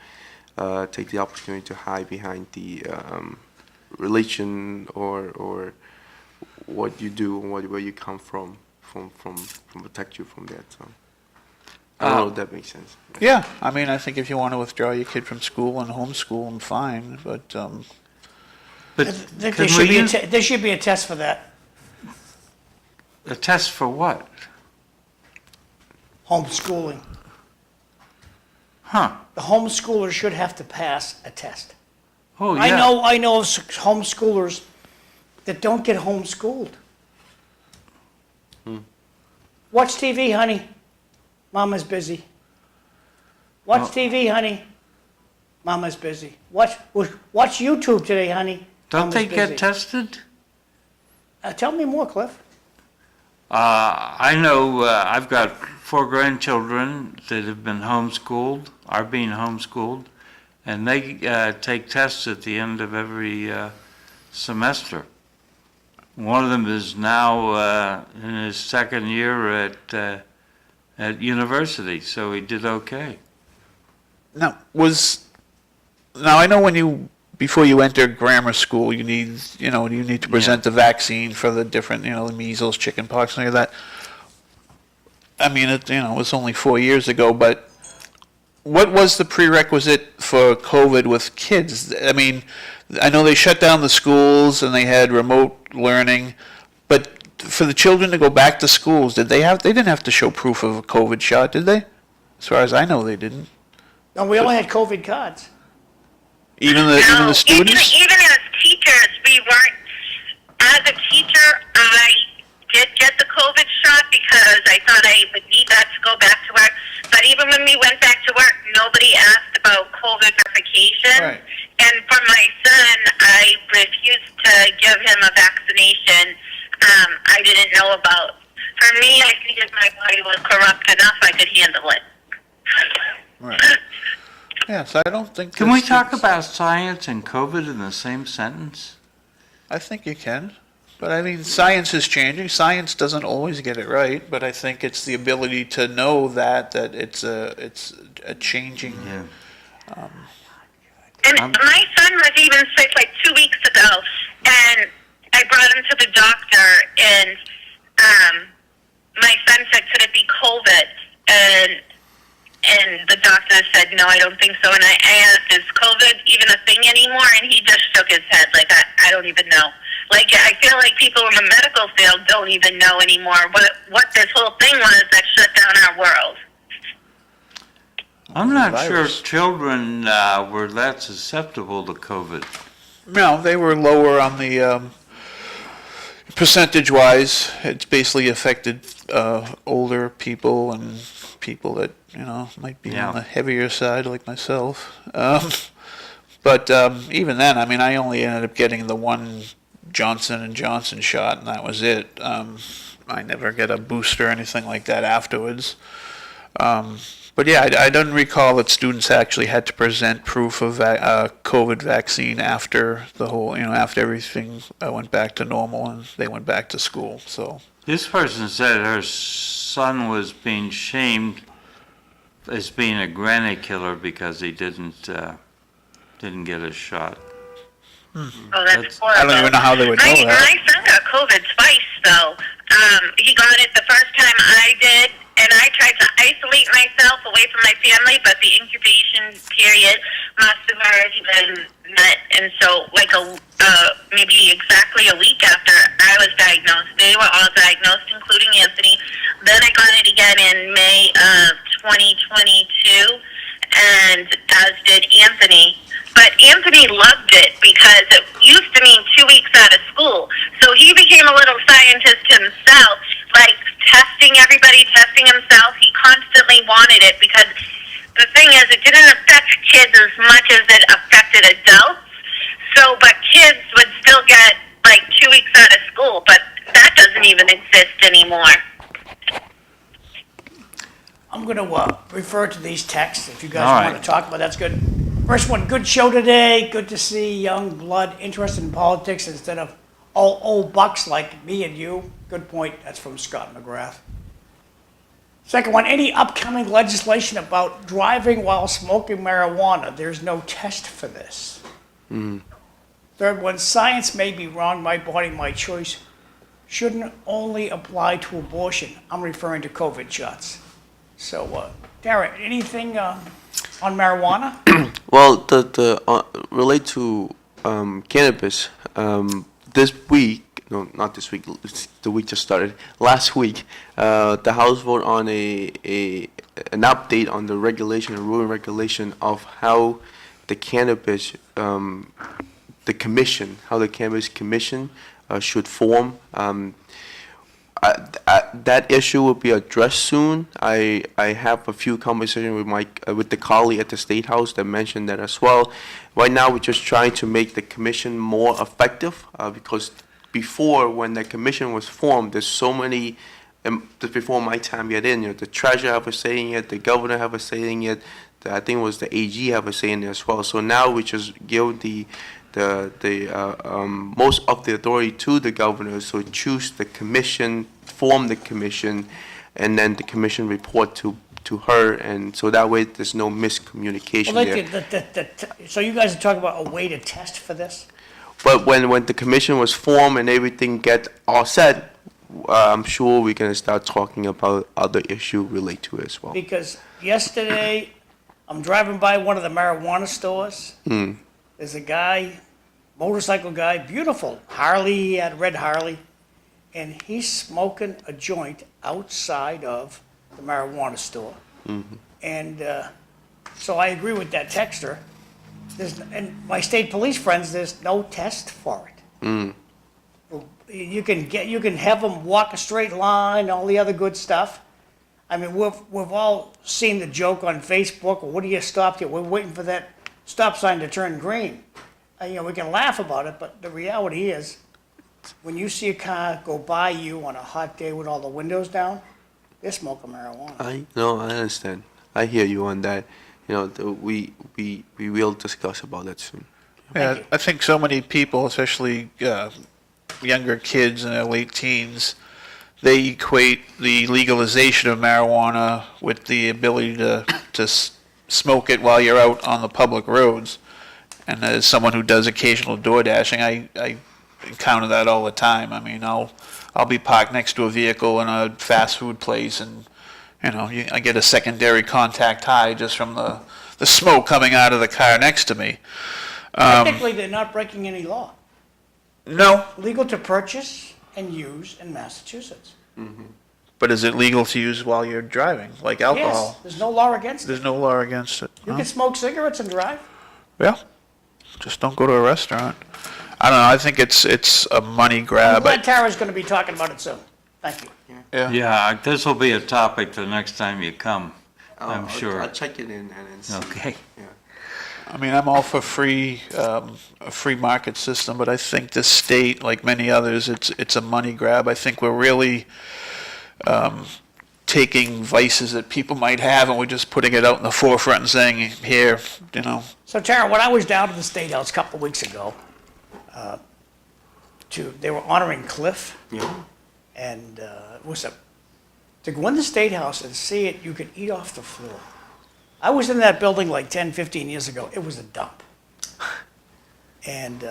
take the opportunity to hide behind the religion or what you do and where you come from protect you from that. So I don't know if that makes sense. Yeah, I mean, I think if you want to withdraw your kid from school and homeschool them, fine, but, But I think can there should be a test for that. a test for what? Homeschooling. Huh? The homeschooler should have to pass a test. Oh, yeah. I know of homeschoolers that don't get homeschooled. Watch TV, honey. Mama's busy. Watch TV, honey. Mama's busy. Watch YouTube today, honey. Don't Mama's they busy. get tested? Tell me more, Cliff. I know I've got 4 grandchildren that have been homeschooled, are being homeschooled, and they take tests at the end of every semester. One of them is now in his 2nd year at university, so he did okay. now, I know before you enter grammar school, you need to present the vaccine for the different, the measles, chicken pox, and like that. I mean, it was only 4 years ago, but what was the prerequisite for COVID with kids? I mean, I know they shut down the schools and they had remote learning, but for the children to go back to schools, they didn't have to show proof of a COVID shot, did they? As far as I know, they didn't. No, we only had COVID cards. Even the students? Even as teachers, we weren't. As a teacher, I did get the COVID shot because I thought I would need that to go back to work. But even when we went back to work, nobody asked about COVID verification. Right. And for my son, I refused to give him a vaccination I didn't know about. For me, I figured my body was corrupt enough I could handle it. Right. Yes, I don't think. Can we talk about science and COVID in the same sentence? I think you can. But I mean, science is changing. Science doesn't always get it right, but I think it's the ability to know that it's a changing. Yeah. And my son was even sick like 2 weeks ago, and I brought him to the doctor, and my son said, "Could it be COVID?" And the doctor said, "No, I don't think so." And I asked, "Is COVID even a thing anymore?" And he just shook his head, like, I don't even know. Like, I feel like people in the medical field don't even know anymore what this whole thing was that shut down our world. I'm not sure children were that susceptible to COVID. No, they were lower on the percentage-wise. It's basically affected older people and people that might be on the heavier side, like myself. But even then, I mean, I only ended up getting the one Johnson & Johnson shot, and that was it. I never get a booster or anything like that afterwards. But yeah, I don't recall that students actually had to present proof of COVID vaccine after the whole, after everything went back to normal and they went back to school. So This person said her son was being shamed as being a granny killer because he didn't get a shot. Oh, that's horrible. I don't even know how they would know that. My son got COVID twice, though. He got it the first time I did, and I tried to isolate myself away from my family, but the incubation period must have already been met. And so, like maybe exactly a week after I was diagnosed, they were all diagnosed, including Anthony. Then I got it again in May of 2022, and as did Anthony. But Anthony loved it because it used to mean 2 weeks out of school. So he became a little scientist himself, like testing everybody, testing himself. He constantly wanted it because the thing is, it didn't affect kids as much as it affected adults. So, but kids would still get like 2 weeks out of school, but that doesn't even exist anymore. I'm going to refer to these texts if you guys All want right. to talk about. That's good. First one, good show today. Good to see young blood interested in politics instead of all old bucks like me and you. Good point. That's from Scott McGrath. Second one, any upcoming legislation about driving while smoking marijuana? There's no test for this. Third one, science may be wrong, my body, my choice. Shouldn't only apply to abortion. I'm referring to COVID shots. So, Darren, anything on marijuana? Well, relate to cannabis. This week, no, not this week. The week just started. Last week, the House voted on an update on the regulation, the rule and regulation of how the cannabis, the commission, how the cannabis commission should form. That issue will be addressed soon. I have a few conversations with the colleague at the State House that mentioned that as well. Right now, we're just trying to make the commission more effective because before, when the commission was formed, there's so many. Before my time get in, the treasurer have a say in it, the governor have a say in it. I think it was the AG have a say in it as well. So now we just give the most of the authority to the governor, so choose the commission, form the commission, and then the commission report to her, and so that way there's no miscommunication there. So you guys are talking about a way to test for this? But when the commission was formed and everything get all set, I'm sure we're gonna start talking about other issue related to it as well. Because yesterday, I'm driving by one of the marijuana stores. There's a guy, motorcycle guy, beautiful Harley, he had a red Harley, and he's smoking a joint outside of the marijuana store. And so I agree with that texter. And my state police friends, there's no test for it. You can have them walk a straight line, all the other good stuff. I mean, we've all seen the joke on Facebook, what do you stop here? We're waiting for that stop sign to turn green. We can laugh about it, but the reality is, when you see a car go by you on a hot day with all the windows down, they're smoking marijuana. I understand. I hear you on that. We will discuss about that soon. Yeah, I think so many people, especially younger kids in their late teens, they equate the legalization of marijuana with the ability to smoke it while you're out on the public roads. And as someone who does occasional door dashing, I encounter that all the time. I mean, I'll be parked next to a vehicle in a fast food place, and I get a secondary contact high just from the smoke coming out of the car next to me. Technically, they're not breaking any law. No. Legal to purchase and use in Massachusetts. But is it legal to use while you're driving, like alcohol? Yes, there's no law against it. There's no law against it. You no? can smoke cigarettes and drive. Yeah. Just don't go to a restaurant. I don't know. I think it's a money I'm grab. glad Tara's going to be talking about it soon. Thank you. Yeah, this will be a topic the next time you come, I'm sure. I'll check it in and see. Okay. Yeah. I mean, I'm all for a free market system, but I think the state, like many others, it's a money grab. I think we're really taking vices that people might have, and we're just putting it out in the forefront and saying, here, So Tara, when I was down at the State House a couple of weeks ago, they were honoring Cliff. Yeah. And to go in the State House and see it, you could eat off the floor. I was in that building like 10, 15 years ago. It was a dump. And,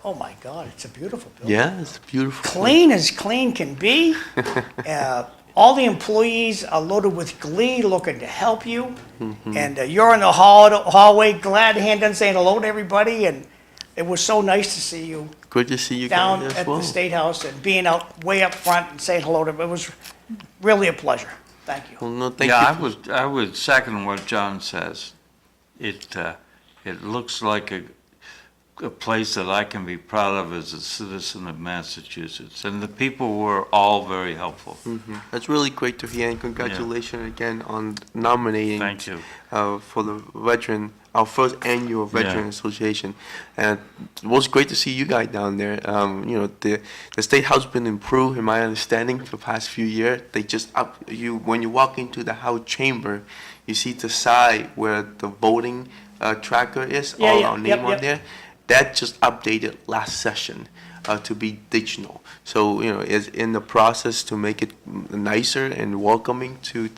oh my God, it's a beautiful building. Yeah, it's beautiful. Clean as clean can be. All the employees are loaded with glee, looking to help you. And you're in the hallway, glad hand in saying hello to everybody. And it was so nice to see you. Good to see you Down guys as at well. the State House and being out way up front and saying hello to them. It was really a pleasure. Thank you. Well, no, thank Yeah, you. I would second what John says. It looks like a place that I can be proud of as a citizen of Massachusetts, and the people were all very helpful. That's really great to hear, and congratulations again on nominating. Thank you. For the veteran, our first annual veteran association, and it was great to see you guys down there. The State House been improved, in my understanding, for the past few years. They just when you walk into the House chamber, you see the side where the voting tracker is, our name on there. that just updated last session to be digital. So, it's in the process to make it nicer and welcoming to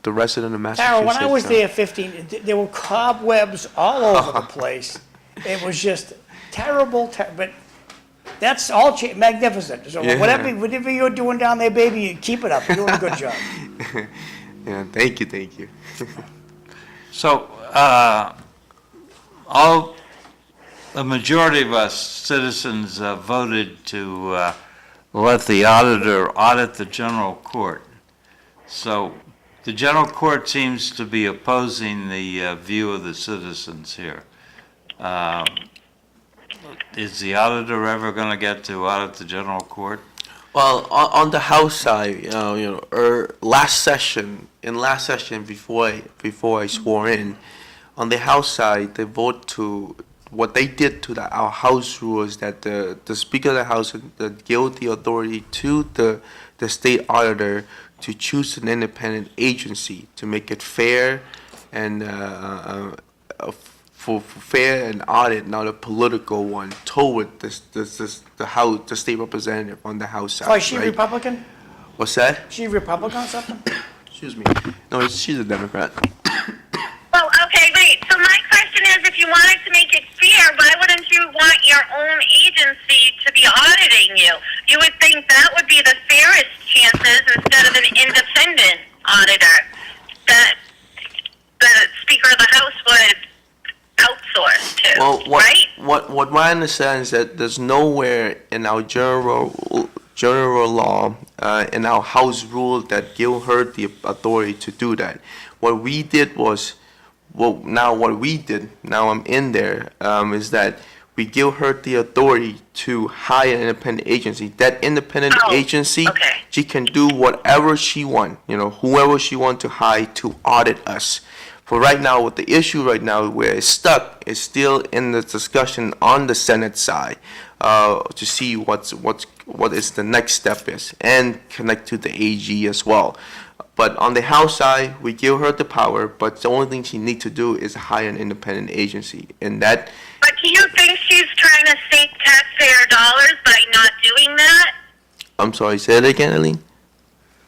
the resident of Massachusetts. Tara, when I was there 15, there were cobwebs all over the place. It was just terrible, but that's all magnificent. So Yeah. whatever you're doing down there, baby, you keep it up. You're doing a good job. Yeah, thank you. So, the majority of us citizens voted to let the auditor audit the general court. So, the general court seems to be opposing the view of the citizens here. Is the auditor ever going to get to audit the general court? Well, on the House side, last session before I swore in, on the House side, they vote to what they did to our House rules that the Speaker of the House gave the authority to the state auditor to choose an independent agency to make it fair and for fair and audit, not a political one, toward the state representative on the House side. Oh, is she right? Republican? What's that? She Republican or something? Excuse me. No, she's a Democrat. Well, okay, wait. So my question is, if you wanted to make it fair, why wouldn't you want your own agency to be auditing you? You would think that would be the fairest chances instead of an independent auditor that the Speaker of the House would outsource to, Well, right? what my understanding is that there's nowhere in our general law, in our House rule that give her the authority to do that. What we did was, now I'm in there, is that we give her the authority to hire an independent agency. That independent agency, okay. she can do whatever she want, whoever she want to hire to audit us. For right now, with the issue right now where it's stuck, is still in the discussion on the Senate side to see what is the next step is, and connect to the AG as well. But on the House side, we give her the power, but the only thing she needs to do is hire an independent agency, and that. But do you think she's trying to save taxpayer dollars by not doing that? I'm sorry, say it again, Eileen.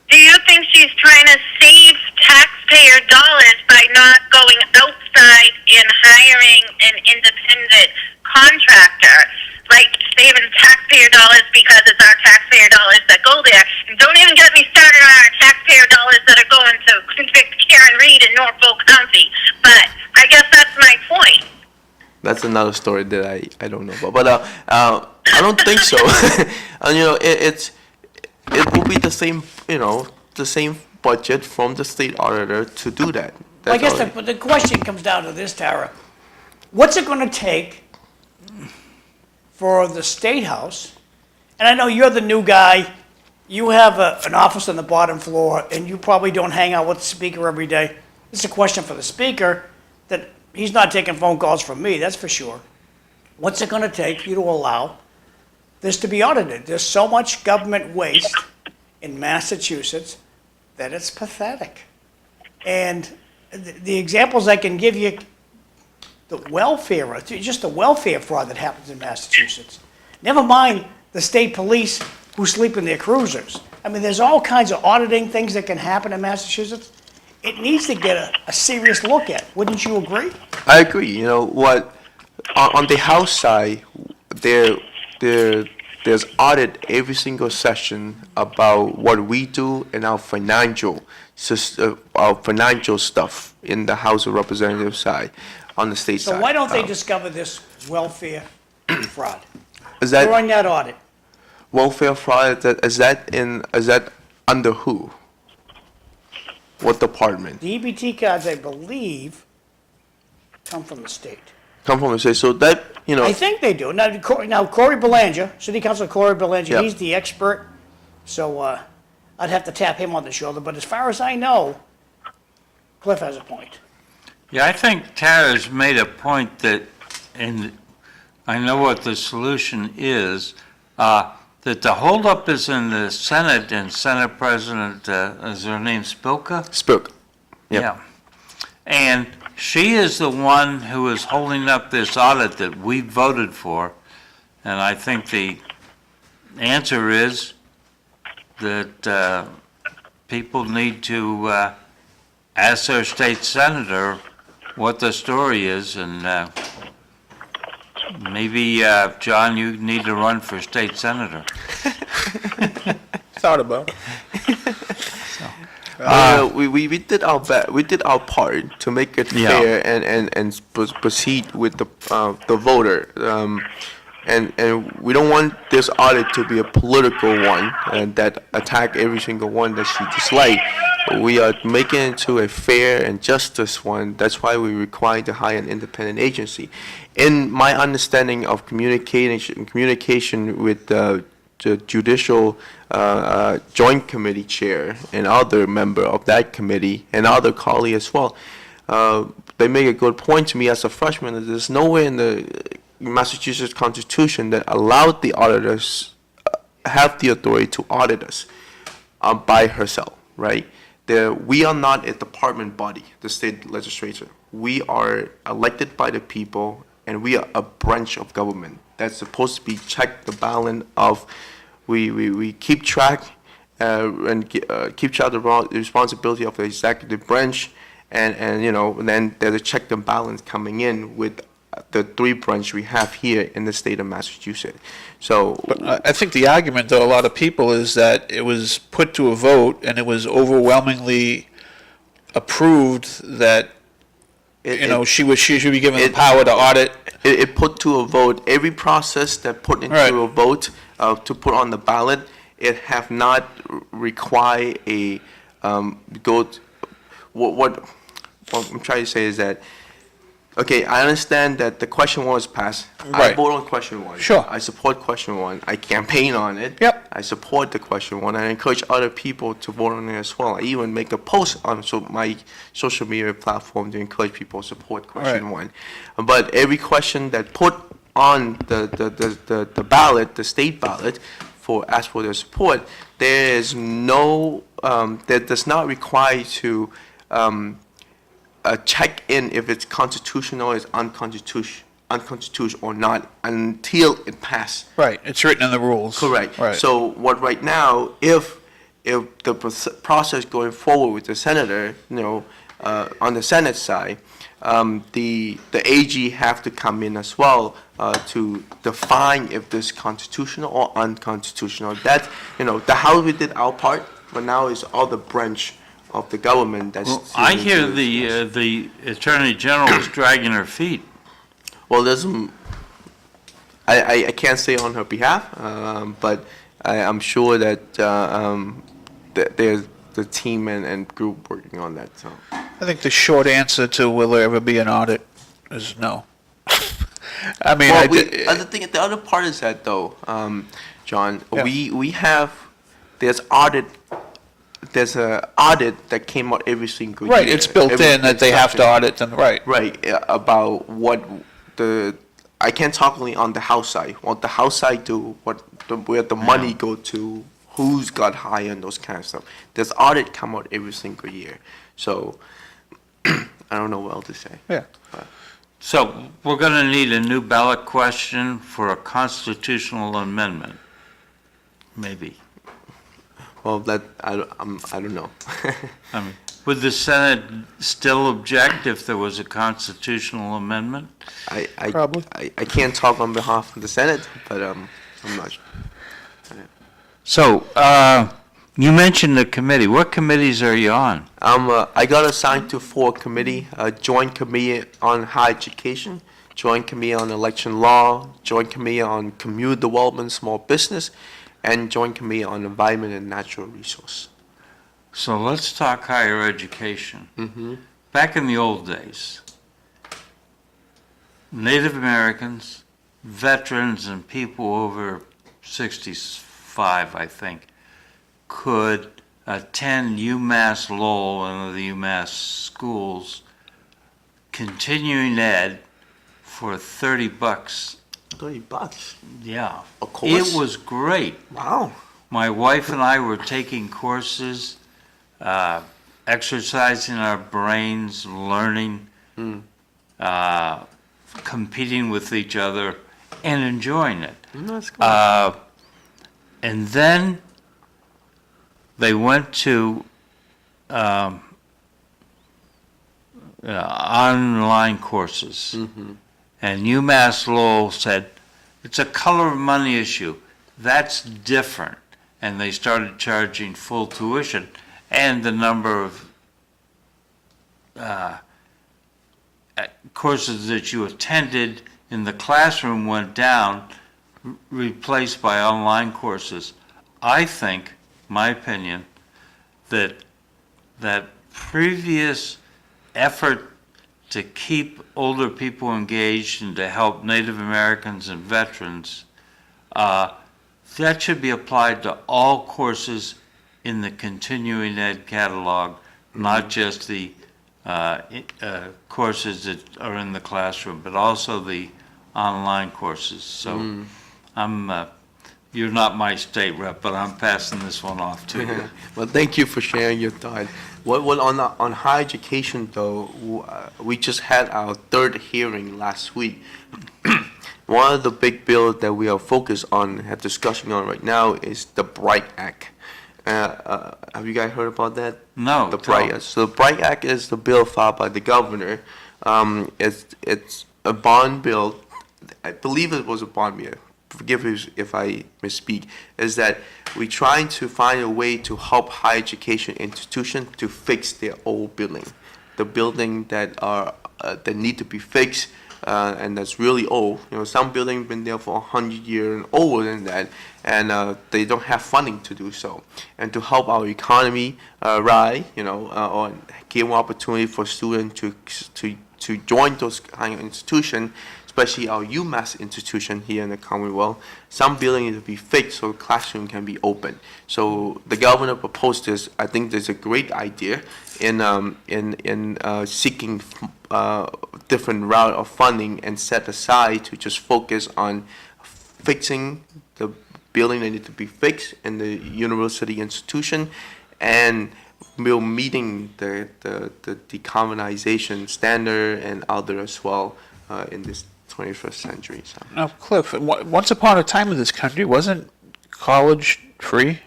Do you think she's trying to save taxpayer dollars by not going outside and hiring an independent contractor? Like saving taxpayer dollars because it's our taxpayer dollars that go there. And don't even get me started on our taxpayer dollars that are going to convict Karen Reed in Norfolk County. But I guess that's my point. That's another story that I don't know about, but I don't think so. And it will be the same budget from the state auditor to do that. Well, I guess the question comes down to this, Tara. What's it going to take for the State House, and I know you're the new guy, you have an office on the bottom floor, and you probably don't hang out with the Speaker every day. It's a question for the Speaker that he's not taking phone calls from me, that's for sure. What's it going to take for you to allow this to be audited? There's so much government waste in Massachusetts that it's pathetic. And the examples I can give you, the welfare, just the welfare fraud that happens in Massachusetts. Never mind the state police who sleep in their cruisers. I mean, there's all kinds of auditing things that can happen in Massachusetts. It needs to get a serious look at. Wouldn't you agree? I agree. On the House side, there's audit every single session about what we do and our financial stuff in the House of Representatives side. On the state side. So why don't they discover this welfare fraud Is that during that audit? welfare fraud? Is that under who? What department? The EBT cards, I believe, come from the state. Come from the state. So that I think they do. Now, Corey Belanger, City Councilor Corey Belanger, Yep. he's the expert. So I'd have to tap him on the shoulder. But as far as I know, Cliff has a point. Yeah, I think Tara's made a point that, and I know what the solution is, that the holdup is in the Senate and Senate President, is her name Spilka? Spook. Yep. Yeah. And She is the one who is holding up this audit that we voted for, and I think the answer is that people need to ask their state senator what the story is, and maybe, John, you need to run for state senator. Thought about it. We did our we did our part to make it Yeah. fair and proceed with the voter. And we don't want this audit to be a political one and that attack every single one that she disliked. We are making it to a fair and justice one. That's why we require to hire an independent agency. In my understanding of communication with the judicial joint committee chair and other member of that committee and other colleague as well, they make a good point to me as a freshman that there's nowhere in the Massachusetts Constitution that allowed the auditors have the authority to audit us by herself, right? We are not a department body, the state legislature. We are elected by the people, and we are a branch of government that's supposed to be check the balance of, we keep track and keep track of the responsibility of the executive branch, and you know, and then there's a check and balance coming in with the three branch we have here in the state of Massachusetts. So, But I think the argument, though, a lot of people is that it was put to a vote and it was overwhelmingly approved that, she should be given the power to audit. It put to a vote every process that put into Right. a vote to put on the ballot. It have not required a what I'm trying to say is that, okay, I understand that the question one was passed. I Right. vote on question one. Sure. I support question one. I campaign on it. Yep. I support the question one. I encourage other people to vote on it as well. I even make a post on my social media platform to encourage people to support question Right. one. But every question that put on the ballot, the state ballot, ask for their support, there is no, that does not require to check in if it's constitutional or it's unconstitutional or not until it passed. Right, it's written in the rules. Correct. Right. So what right now, if the process going forward with the senator, on the Senate side, the AG have to come in as well to define if this is constitutional or unconstitutional. That, the House, we did our part, but now it's all the branch of the government that's. Well, I seeing hear to this. the Attorney General is dragging her feet. Well, I can't say on her behalf, but I'm sure that there's the team and group working on that. So I think the short answer to will there ever be an audit is no. I mean, well, the other part is that though, John, Yeah. we have there's a audit that came out every single right, year. it's built in that they have to audit them, right. Right, about what I can't talk only on the House side. What the House side do, where the money go to, who's got higher and those kind of stuff. There's audit come out every single year. So I don't know what else to say. Yeah. So we're going to need a new ballot question for a constitutional amendment, maybe. Well, that I don't know. I mean, would the Senate still object if there was a constitutional amendment? Probably. I can't talk on behalf of the Senate, but I'm not sure. So, you mentioned the committee. What committees are you on? I got assigned to 4 committee: Joint Committee on Higher Education, Joint Committee on Election Law, Joint Committee on Community Development, Small Business, and Joint Committee on Environment and Natural Resource. So let's talk higher education. Mm-hmm. Back in the old days, Native Americans, veterans, and people over 65, I think, could attend UMass Lowell and the UMass schools, continuing ed, for $30. $30. Yeah. A course? It was great. Wow. My wife and I were taking courses, exercising our brains, learning, competing with each other and enjoying it. That's cool. And then they went to online courses. And UMass Lowell said, it's a color of money issue. That's different. And they started charging full tuition. And the number of courses that you attended in the classroom went down, replaced by online courses. I think, my opinion, that previous effort to keep older people engaged and to help Native Americans and veterans, that should be applied to all courses in the continuing ed catalog, not just the courses that are in the classroom, but also the online courses. So you're not my state rep, but I'm passing this one off to you. Well, thank you for sharing your thought. What on higher education though, we just had our third hearing last week. One of the big bills that we are focused on, have discussion on right now, is the BRIGHT Act. Have you guys heard about that? No. The BRIGHT Act. So the BRIGHT Act is the bill filed by the governor. It's a bond bill. I believe it was a bond bill. Forgive me if I misspeak. Is that we're trying to find a way to help higher education institutions to fix their old building, the building that that need to be fixed. And that's really old. Some buildings been there for 100 years and older than that, and they don't have funding to do so. And to help our economy rise, or give more opportunity for students to join those kind of institutions, especially our UMass institution here in the Commonwealth, some buildings need to be fixed so the classroom can be open. So the governor proposed this. I think there's a great idea in seeking different route of funding and set aside to just focus on fixing the building that need to be fixed in the university institution, and we're meeting the decarbonization standard and other as well in this 21st century. So. Now, Cliff, once upon a time in this country, wasn't college free?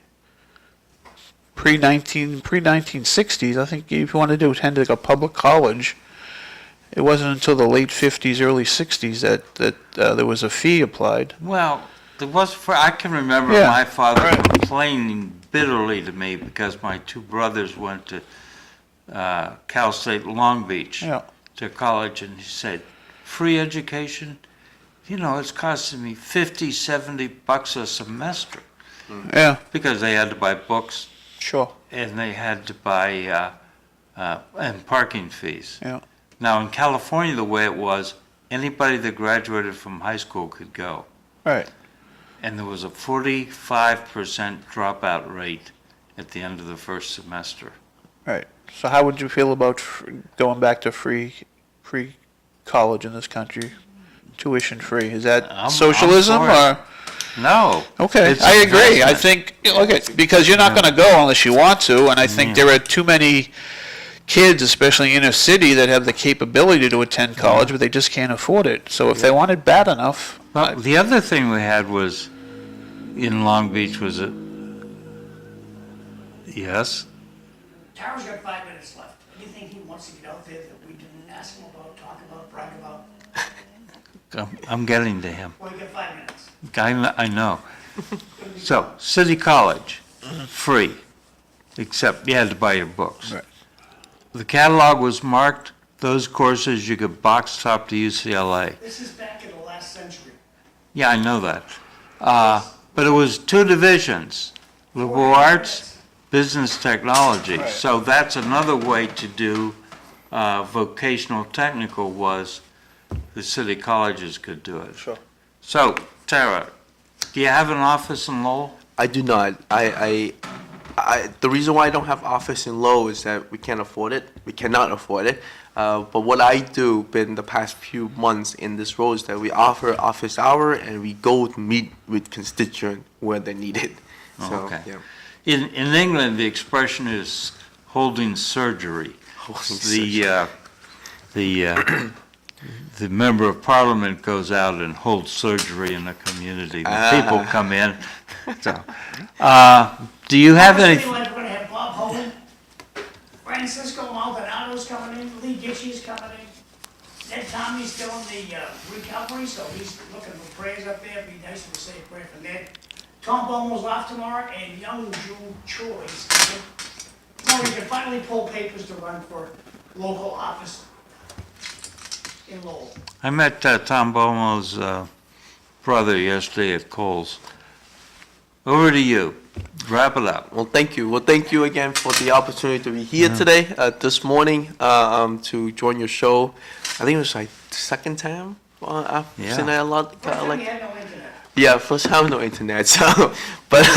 Pre-1960s, I think if you wanted to attend like a public college, it wasn't until the late 50s, early 60s that there was a fee applied. Well, there was. I can remember my father complaining bitterly to me because my two brothers went to Cal State Long Beach to college, and he said, free education, it's costing me $50-$70 a semester. Yeah. Because they had to buy books. Sure. And they had to buy and parking fees. Yeah. Now in California, the way it was, anybody that graduated from high school could go. Right. And there was a 45% dropout rate at the end of the first semester. Right. So how would you feel about going back to free college in this country, tuition free? Is that socialism or? No. Okay, I agree. I think because you're not going to go unless you want to, and I think there are too many kids, especially in a city, that have the capability to attend college, but they just can't afford it. So if they want it bad enough. Well, the other thing we had was in Long Beach was it? Yes. Tara's got 5 minutes left. Anything he wants to get out there that we didn't ask him about, talk about, brag about? I'm getting to him. Well, you got 5 minutes. I know. So, City College, free, except you had to buy your books. Right. The catalog was marked, those courses you could box top to UCLA. This is back in the last century. Yeah, I know that. But it was 2 divisions, liberal arts, business technology. Right. So that's another way to do vocational technical was the city colleges could do it. Sure. So, Tara, do you have an office in Lowell? I do not. The reason why I don't have office in Lowell is that we can't afford it. We cannot afford it. But what I do in the past few months in this role is that we offer office hour and we go to meet with constituents where they need it. So, Okay. Yeah. In England, the expression is holding surgery. the member of parliament goes out and holds surgery in the community. The people come in. So, do you have any? We're gonna have Bob Hogan, Francisco Maldonado's coming in, Lee Gitchy's coming in. Ned Tommy's still in the recovery, so he's looking for prayers up there. It'd be nice to say a prayer for Ned. Tom Bomo's off tomorrow, and young Drew Choi's coming. No, we can finally pull papers to run for local office in Lowell. I met Tom Bomo's brother yesterday at Coles. Over to you. Wrap it up. Well, thank you. Well, thank you again for the opportunity to be here today, this morning, to join your show. I think it was like second time I've seen that a lot. First time you had no internet. Yeah, first time no internet. So, but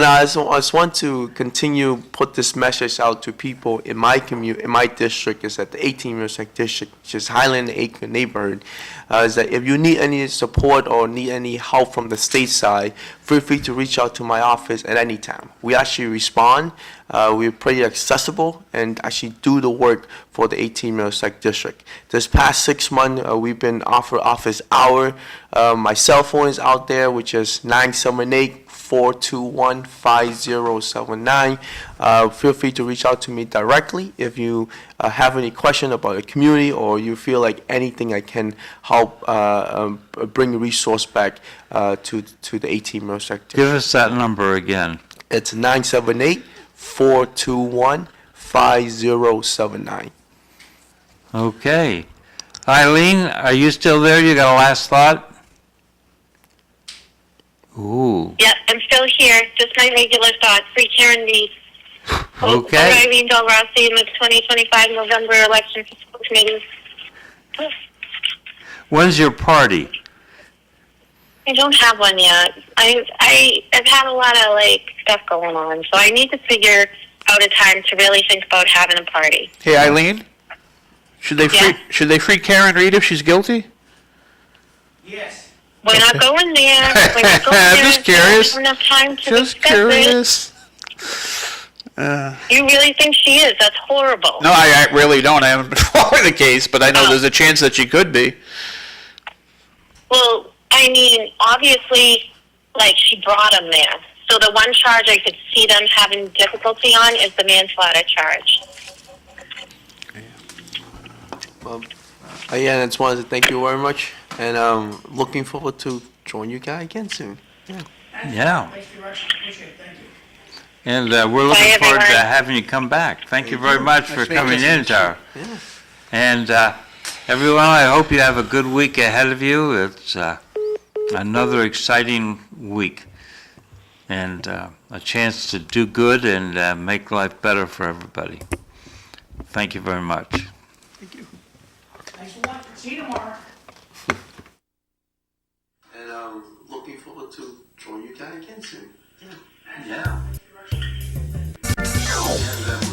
I just want to continue put this message out to people in my community, in my district, is that the 18 Middlesex district, which is Highland Acre neighborhood, is that if you need any support or need any help from the state side, feel free to reach out to my office at any time. We actually respond. We're pretty accessible and actually do the work for the 18 Middlesex district. This past 6 months, we've been offered office hour. My cell phone is out there, which is 978-421-5079. Feel free to reach out to me directly if you have any question about the community or you feel like anything I can help bring a resource back to the 18 Middlesex district. Give us that number again. It's 978-421-5079. Okay. Eileen, are you still there? You got a last thought? Ooh. Yeah, I'm still here. Just my regular thoughts. Free Karen Reed. Okay. Eileen Delrossi in the 2025 November election for school committee. When's your party? I don't have one yet. I've had a lot of stuff going on, so I need to figure out a time to really think about having a party. Hey, Eileen, should they free Karen Reed if she's guilty? Yes. We're not going there. We're not going there. I'm just curious. There's enough time to Just discuss curious. You really think she is? That's horrible. No, I really don't. I haven't been following the case, but I know there's a chance that she could be. Well, I mean, obviously, she brought him there. So the one charge I could see them having difficulty on is the manslaughter charge. Well, again, I just wanted to thank you very much, and looking forward to join you guys again soon. Yeah. Thanks for your direction. Appreciate it. Thank you. And we're looking forward to having you come back. Thank you very much for coming in, Tara. Yeah. And everyone, I hope you have a good week ahead of you. It's another exciting week and a chance to do good and make life better for everybody. Thank you very much. Thanks a lot. See you tomorrow. And looking forward to join you guys again soon. Yeah. And,